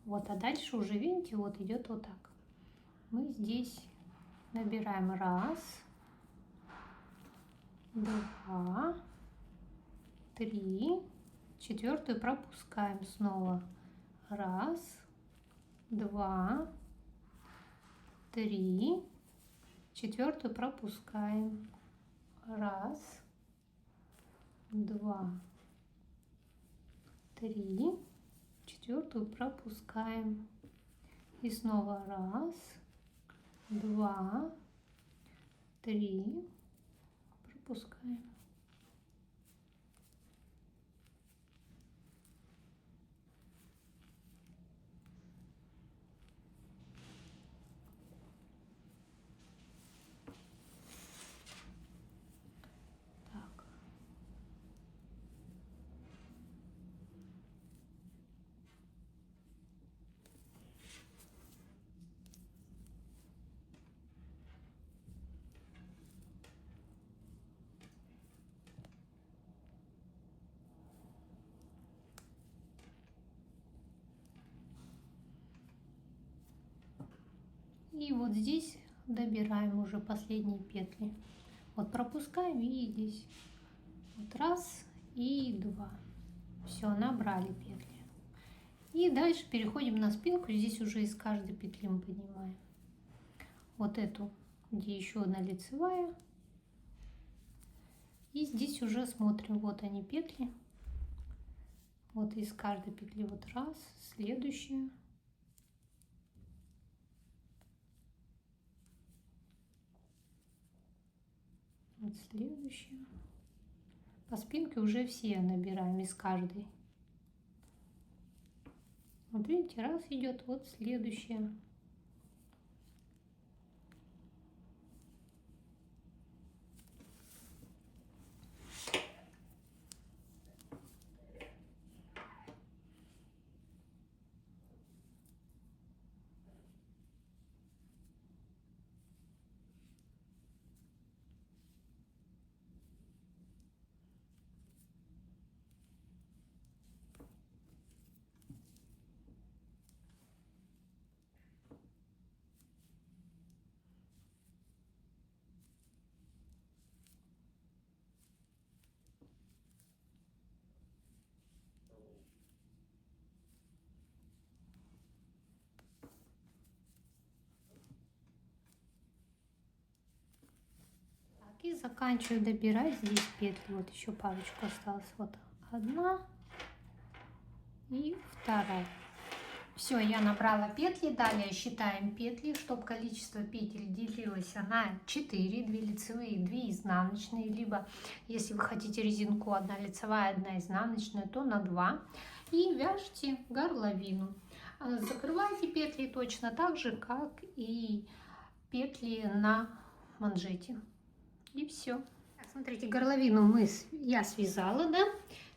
Вот, а дальше уже, видите, вот идет вот так. Мы здесь набираем 1, 2, 3, четвертую пропускаем снова. 1, 2, 3, четвертую пропускаем. 1, 2, 3, четвертую пропускаем. И снова 1, 2, 3, пропускаем. Так. И вот здесь добираем уже последние петли. Вот пропускаем и здесь. Вот 1 и 2. Все, набрали петли. И дальше переходим на спинку. Здесь уже из каждой петли мы поднимаем. Вот эту, где еще одна лицевая. И здесь уже смотрим. Вот они петли. Вот из каждой петли вот 1, следующая. Вот следующая. По спинке уже все набираем из каждой. Вот видите, 1 идет, вот следующая. И заканчиваю добирать здесь петли. Вот еще парочку осталось. Вот 1 и 2. Все, я набрала петли. Далее считаем петли, чтобы количество петель делилось на 4. 2 лицевые, 2 изнаночные. Либо, если вы хотите резинку 1 лицевая, 1 изнаночная, то на 2. И вяжите горловину. Закрывайте петли точно так же, как и петли на манжете. И все. Смотрите, горловину я связала, да?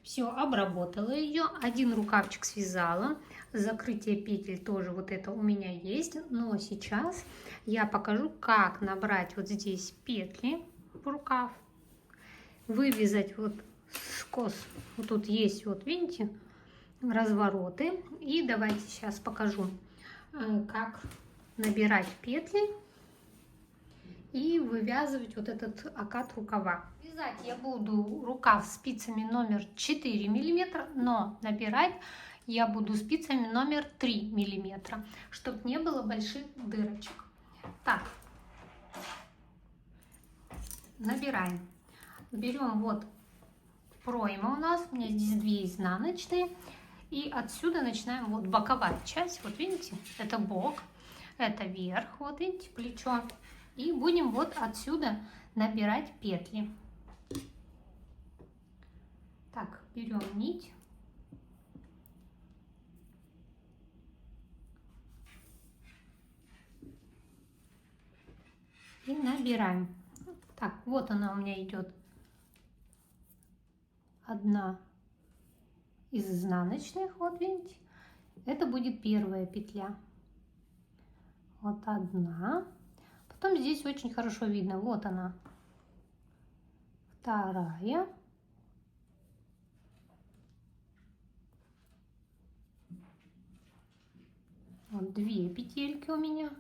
Все, обработала ее. 1 рукавчик связала. Закрытие петель тоже вот это у меня есть. Но сейчас я покажу, как набрать вот здесь петли в рукав. Вывязать вот скос. Вот тут есть, вот видите, развороты. И давайте сейчас покажу, как набирать петли и вывязывать вот этот окат рукава. Вязать я буду рукав спицами номер 4 мм, но набирать я буду спицами номер 3 мм, чтобы не было больших дырочек. Так, набираем. Берем вот пройма у нас, у меня здесь 2 изнаночные. И отсюда начинаем вот боковая часть, вот видите, это бок, это верх, вот видите, плечо. И будем вот отсюда набирать петли. Так, берем нить. И набираем. Так, вот она у меня идет. 1 из изнаночных, вот видите. Это будет первая петля. Вот 1. Потом здесь очень хорошо видно, вот она, 2. Вот 2 петельки у меня.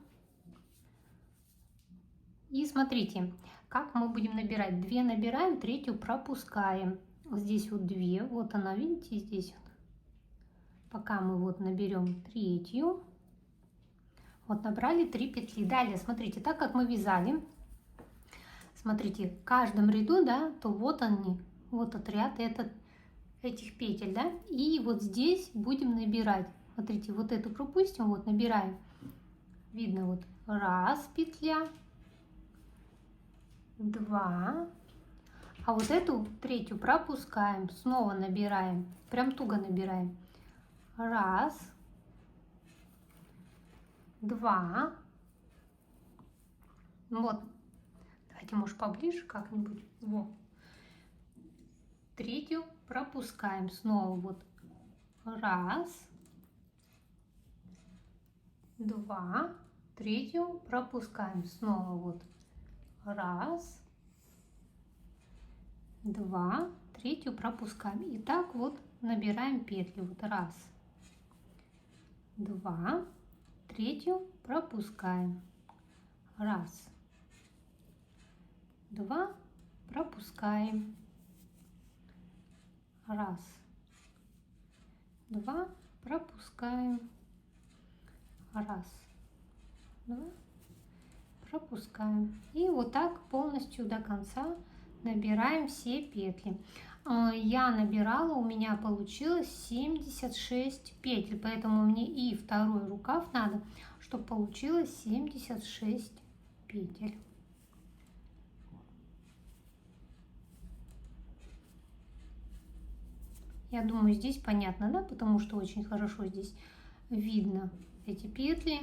И смотрите, как мы будем набирать. 2 набираем, 3 пропускаем. Вот здесь вот 2, вот она, видите, здесь вот. Пока мы вот наберем 3. Вот набрали 3 петли. Далее, смотрите, так как мы вязали, смотрите, в каждом ряду, да, то вот они, вот отряд, этих петель, да, и вот здесь будем набирать. Смотрите, вот эту пропустим, вот набираем. Видно, вот раз петля, 2, а вот эту третью пропускаем, снова набираем, прям туго набираем. 1, 2, вот, давайте, может, поближе как-нибудь, вот. Третью пропускаем снова, вот, 1, 2, третью пропускаем снова, вот, 1, 2, третью пропускаем. И так вот набираем петли, вот 1, 2, третью пропускаем, 1, 2, пропускаем, 1, 2, пропускаем, 1, 2, пропускаем. И вот так полностью до конца набираем все петли. Я набирала, у меня получилось 76 петель, поэтому мне и второй рукав надо, чтобы получилось 76 петель. Я думаю, здесь понятно, да, потому что очень хорошо здесь видно эти петли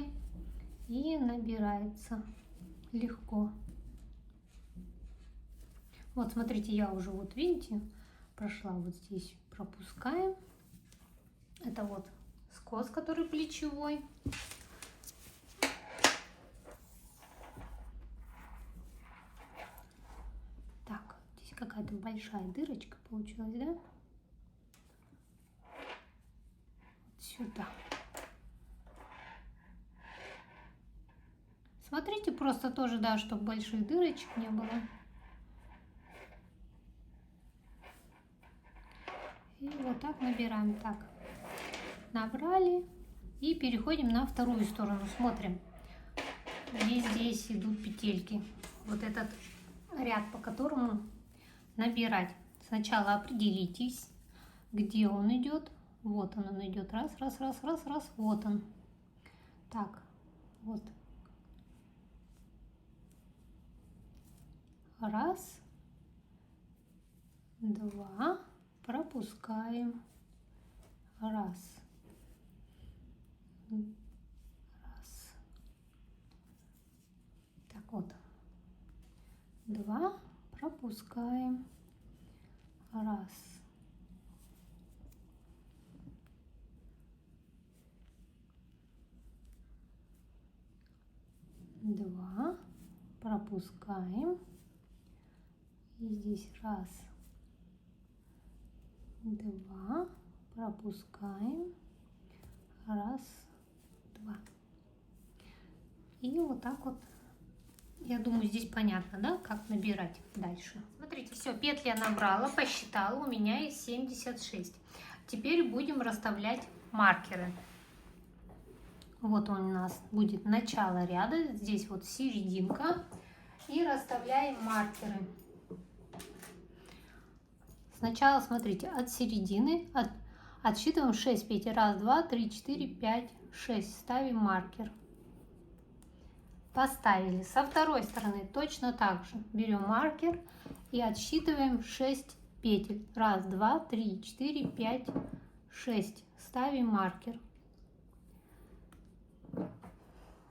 и набирается легко. Вот, смотрите, я уже, вот видите, прошла вот здесь, пропускаем. Это вот скос, который плечевой. Так, здесь какая-то большая дырочка получилась, да? Сюда. Смотрите, просто тоже, да, чтобы больших дырочек не было. И вот так набираем. Так, набрали. И переходим на вторую сторону. Смотрим, где здесь идут петельки. Вот этот ряд, по которому набирать. Сначала определитесь, где он идет. Вот он идет. Раз, раз, раз, раз, раз. Вот он. Так, вот. Раз, 2, пропускаем. 1, 1. Так вот. 2, пропускаем. 1. 2, пропускаем. И здесь 1, 2, пропускаем, 1, 2. И вот так вот, я думаю, здесь понятно, да, как набирать дальше. Смотрите, все, петли я набрала, посчитала, у меня есть 76. Теперь будем расставлять маркеры. Вот он у нас будет начало ряда, здесь вот серединка. И расставляем маркеры. Сначала, смотрите, от середины отсчитываем 6 петель. 1, 2, 3, 4, 5, 6. Ставим маркер. Поставили. Со второй стороны точно так же. Берем маркер и отсчитываем 6 петель. 1, 2, 3, 4, 5, 6. Ставим маркер.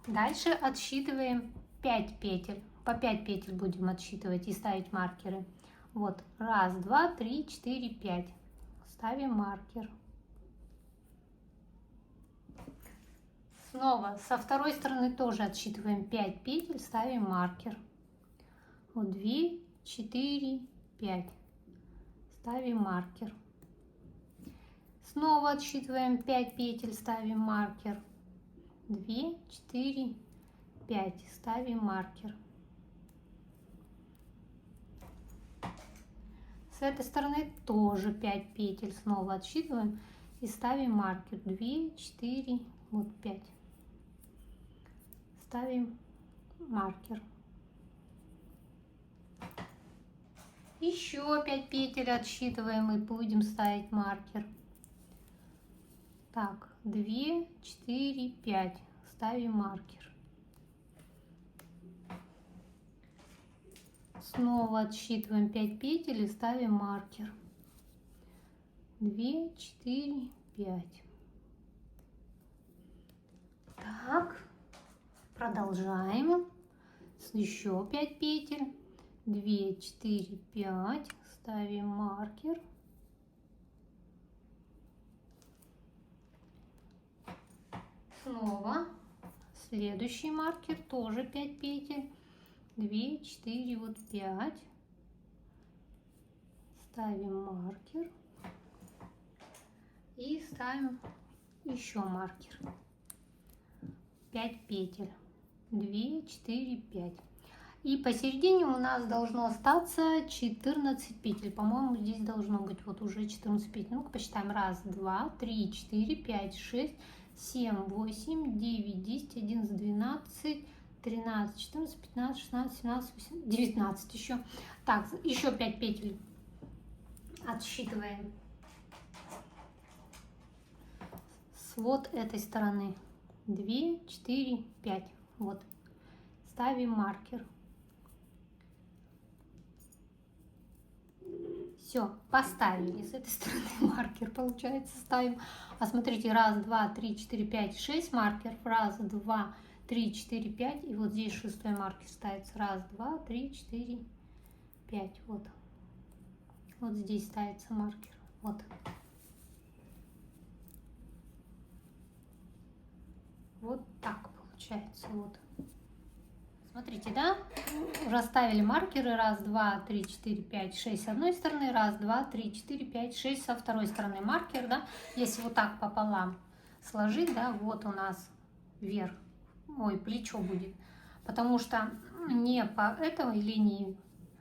Дальше отсчитываем 5 петель. По 5 петель будем отсчитывать и ставить маркеры. Вот, 1, 2, 3, 4, 5. Ставим маркер. Снова со второй стороны тоже отсчитываем 5 петель, ставим маркер. Вот 2, 4, 5. Ставим маркер. Снова отсчитываем 5 петель, ставим маркер. 2, 4, 5. Ставим маркер. С этой стороны тоже 5 петель, снова отсчитываем и ставим маркер. 2, 4, вот 5. Ставим маркер. Еще 5 петель отсчитываем и будем ставить маркер. Так, 2, 4, 5. Ставим маркер. Снова отсчитываем 5 петель и ставим маркер. 2, 4, 5. Так, продолжаем. Еще 5 петель. 2, 4, 5. Ставим маркер. Снова следующий маркер, тоже 5 петель. 2, 4, вот 5. Ставим маркер. И ставим еще маркер. 5 петель. 2, 4, 5. И посередине у нас должно остаться 14 петель. По-моему, здесь должно быть вот уже 14 петель. Ну-ка посчитаем. 1, 2, 3, 4, 5, 6, 7, 8, 9, 10, 11, 12, 13, 14, 15, 16, 17, 18, 19 еще. Так, еще 5 петель отсчитываем с вот этой стороны. 2, 4, 5. Вот. Ставим маркер. Все, поставили с этой стороны маркер, получается, ставим. А смотрите, 1, 2, 3, 4, 5, 6 маркер. 1, 2, 3, 4, 5. И вот здесь 6-й маркер ставится. 1, 2, 3, 4, 5. Вот. Вот здесь ставится маркер. Вот. Вот так получается. Вот. Смотрите, да? Расставили маркеры. 1, 2, 3, 4, 5, 6 с одной стороны. 1, 2, 3, 4, 5, 6 со второй стороны маркер, да? Если вот так пополам сложить, да, вот у нас вверх. Ой, плечо будет. Потому что не по этой линии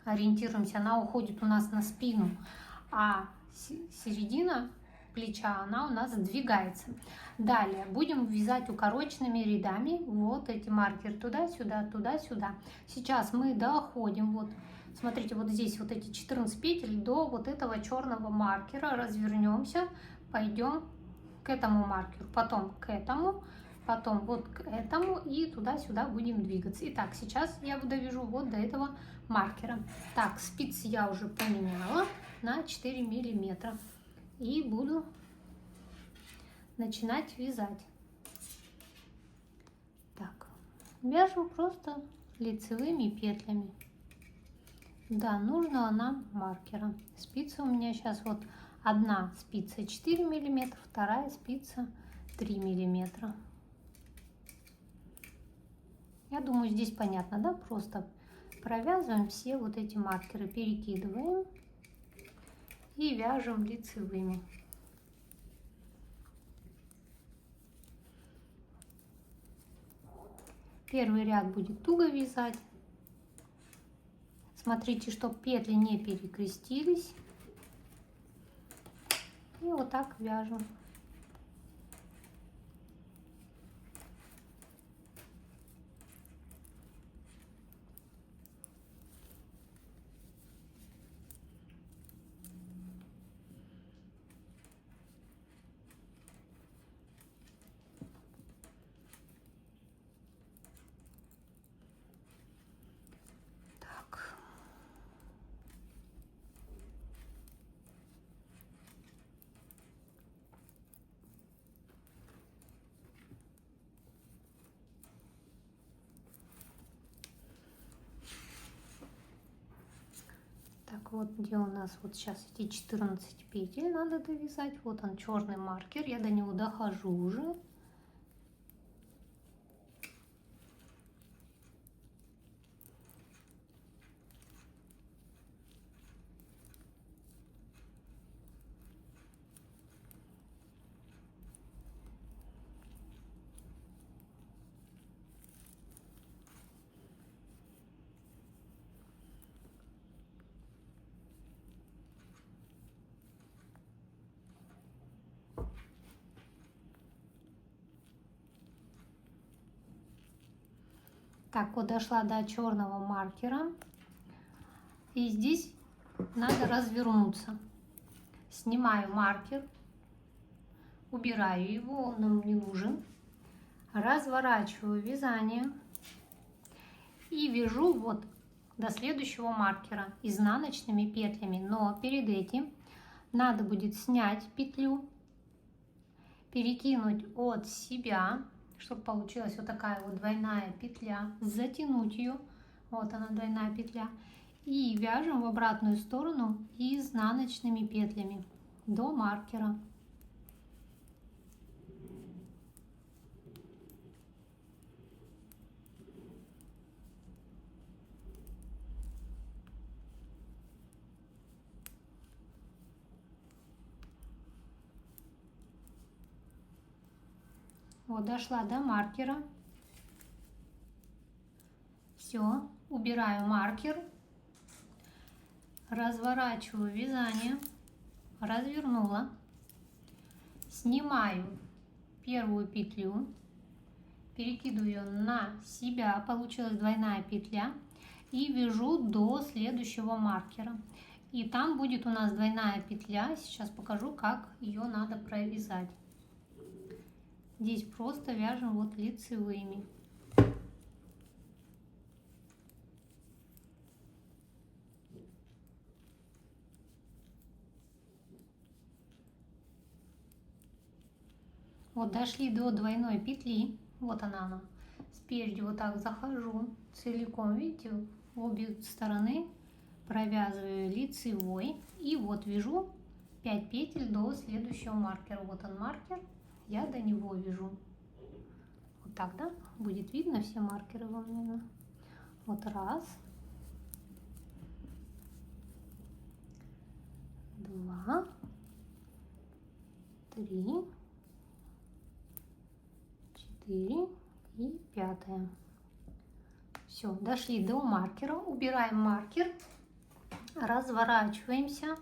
ориентируемся, она уходит у нас на спину, а середина плеча, она у нас сдвигается. Далее будем вязать укороченными рядами вот эти маркеры туда-сюда, туда-сюда. Сейчас мы доходим, вот смотрите, вот здесь вот эти 14 петель до вот этого черного маркера, развернемся, пойдем к этому маркеру, потом к этому, потом вот к этому и туда-сюда будем двигаться. Итак, сейчас я довяжу вот до этого маркера. Так, спицы я уже поменяла на 4 миллиметра. И буду начинать вязать. Так, вяжем просто лицевыми петлями до нужного нам маркера. Спица у меня сейчас вот одна спица 4 миллиметра, вторая спица 3 миллиметра. Я думаю, здесь понятно, да? Просто провязываем все вот эти маркеры, перекидываем и вяжем лицевыми. Первый ряд будет туго вязать. Смотрите, чтобы петли не перекрестились. И вот так вяжем. Так, вот где у нас вот сейчас эти 14 петель надо довязать. Вот он, черный маркер, я до него дохожу уже. Так, вот дошла до черного маркера. И здесь надо развернуться. Снимаю маркер, убираю его, он нам не нужен. Разворачиваю вязание и вяжу вот до следующего маркера изнаночными петлями. Но перед этим надо будет снять петлю, перекинуть от себя, чтобы получилась вот такая вот двойная петля, затянуть ее, вот она двойная петля, и вяжем в обратную сторону изнаночными петлями до маркера. Вот дошла до маркера. Все, убираю маркер, разворачиваю вязание, развернула, снимаю первую петлю, перекидываю ее на себя, получилась двойная петля, и вяжу до следующего маркера. И там будет у нас двойная петля. Сейчас покажу, как ее надо провязать. Здесь просто вяжем вот лицевыми. Вот дошли до двойной петли. Вот она. Спереди вот так захожу целиком, видите, в обе стороны провязываю лицевой. И вот вяжу 5 петель до следующего маркера. Вот он маркер, я до него вяжу. Вот так, да? Будет видно все маркеры вам, наверное. Вот раз, два, три, 4 и 5. Все, дошли до маркера, убираем маркер, разворачиваемся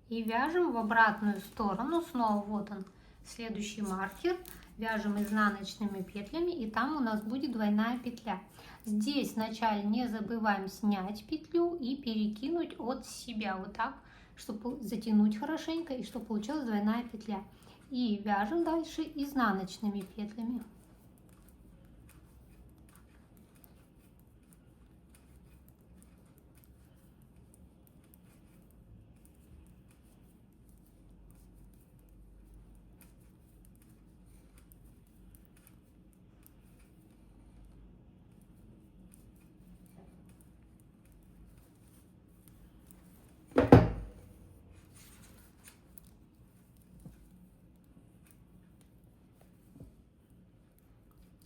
и вяжем в обратную сторону. Снова вот он, следующий маркер, вяжем изнаночными петлями, и там у нас будет двойная петля. Здесь вначале не забываем снять петлю и перекинуть от себя вот так, чтобы затянуть хорошенько и чтобы получилась двойная петля. И вяжем дальше изнаночными петлями.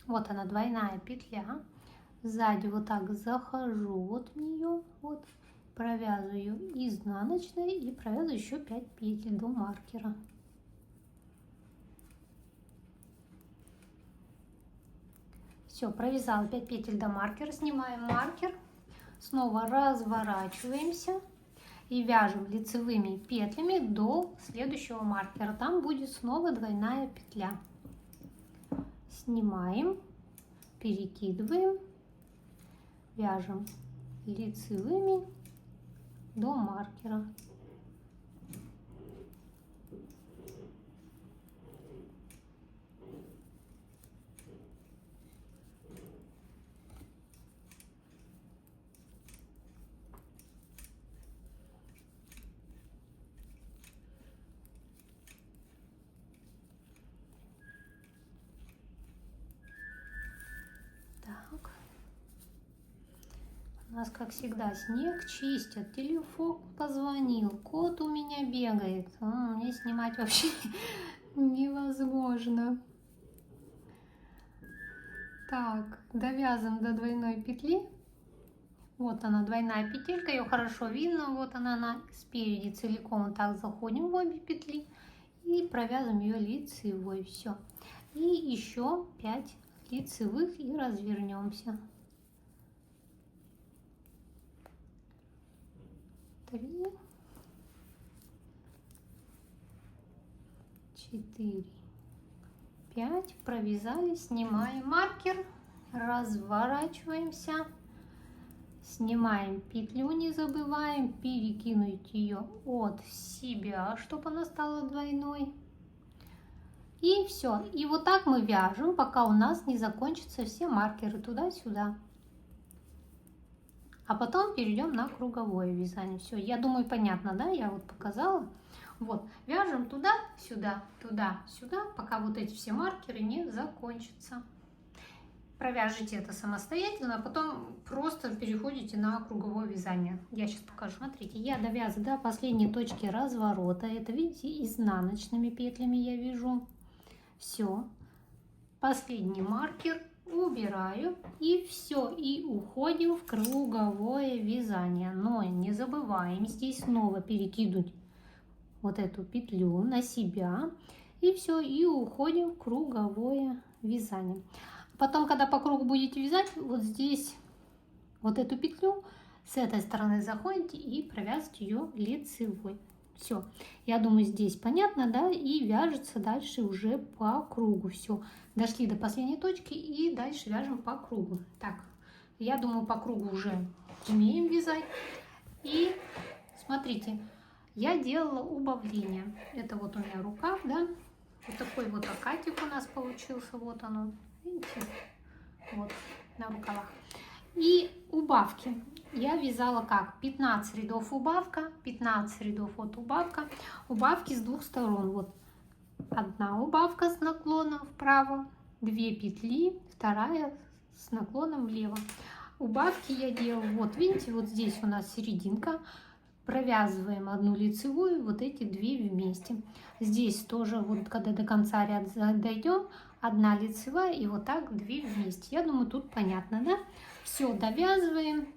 Вот она, двойная петля. Сзади вот так захожу вот в нее, вот, провязываю изнаночной и провязываю еще 5 петель до маркера. Все, провязала 5 петель до маркера, снимаем маркер, снова разворачиваемся и вяжем лицевыми петлями до следующего маркера. Там будет снова двойная петля. Снимаем, перекидываем, вяжем лицевыми до маркера. Так. У нас, как всегда, снег чистят. Телефон позвонил. Кот у меня бегает. Мне снимать вообще невозможно. Так, довязываем до двойной петли. Вот она, двойная петелька, ее хорошо видно. Вот она спереди целиком. Вот так заходим в обе петли и провязываем ее лицевой. Все. И еще 5 лицевых и развернемся. 3, 4, 5. Провязали, снимаем маркер, разворачиваемся, Снимаем петлю, не забываем перекинуть ее от себя, чтобы она стала двойной. И все. И вот так мы вяжем, пока у нас не закончатся все маркеры туда-сюда. А потом перейдем на круговое вязание. Все, я думаю, понятно, да? Я вот показала. Вот, вяжем туда-сюда, туда-сюда, пока вот эти все маркеры не закончатся. Провяжите это самостоятельно, а потом просто переходите на круговое вязание. Я сейчас покажу. Смотрите, я довязываю до последней точки разворота. Это, видите, изнаночными петлями я вяжу. Все. Последний маркер убираю. И все. И уходим в круговое вязание. Но не забываем здесь снова перекинуть вот эту петлю на себя. И все. И уходим в круговое вязание. Потом, когда по кругу будете вязать, вот здесь вот эту петлю с этой стороны заходите и провязываете ее лицевой. Все, я думаю, здесь понятно, да, и вяжется дальше уже по кругу. Все, дошли до последней точки и дальше вяжем по кругу. Так, я думаю, по кругу уже умеем вязать. И смотрите, я делала убавление. Это вот у меня рукав, да, вот такой вот окатик у нас получился, вот оно. Видите? Вот, на рукавах. И убавки. Я вязала как? 15 рядов убавка, 15 рядов вот убавка. Убавки с двух сторон. Вот одна убавка с наклоном вправо, 2 петли, вторая с наклоном влево. Убавки я делала, вот видите, вот здесь у нас серединка. Провязываем одну лицевую, вот эти 2 вместе. Здесь тоже, вот когда до конца ряда дойдем, одна лицевая и вот так 2 вместе. Я думаю, тут понятно, да? Все, довязываем,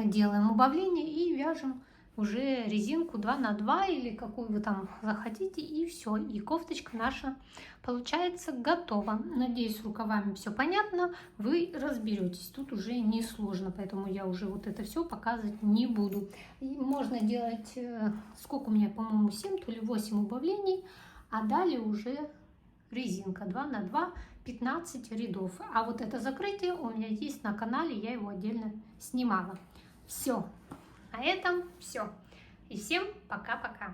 делаем убавление и вяжем уже резинку 2 на 2 или какую вы там захотите, и все. И кофточка наша получается готова. Надеюсь, с рукавами все понятно, вы разберетесь. Тут уже не сложно, поэтому я уже вот это все показывать не буду. И можно делать, сколько у меня, по-моему, 7, то ли 8 убавлений, а далее уже резинка 2 на 2, 15 рядов. А вот это закрытие у меня есть на канале, я его отдельно снимала. Все, на этом все. И всем пока-пока.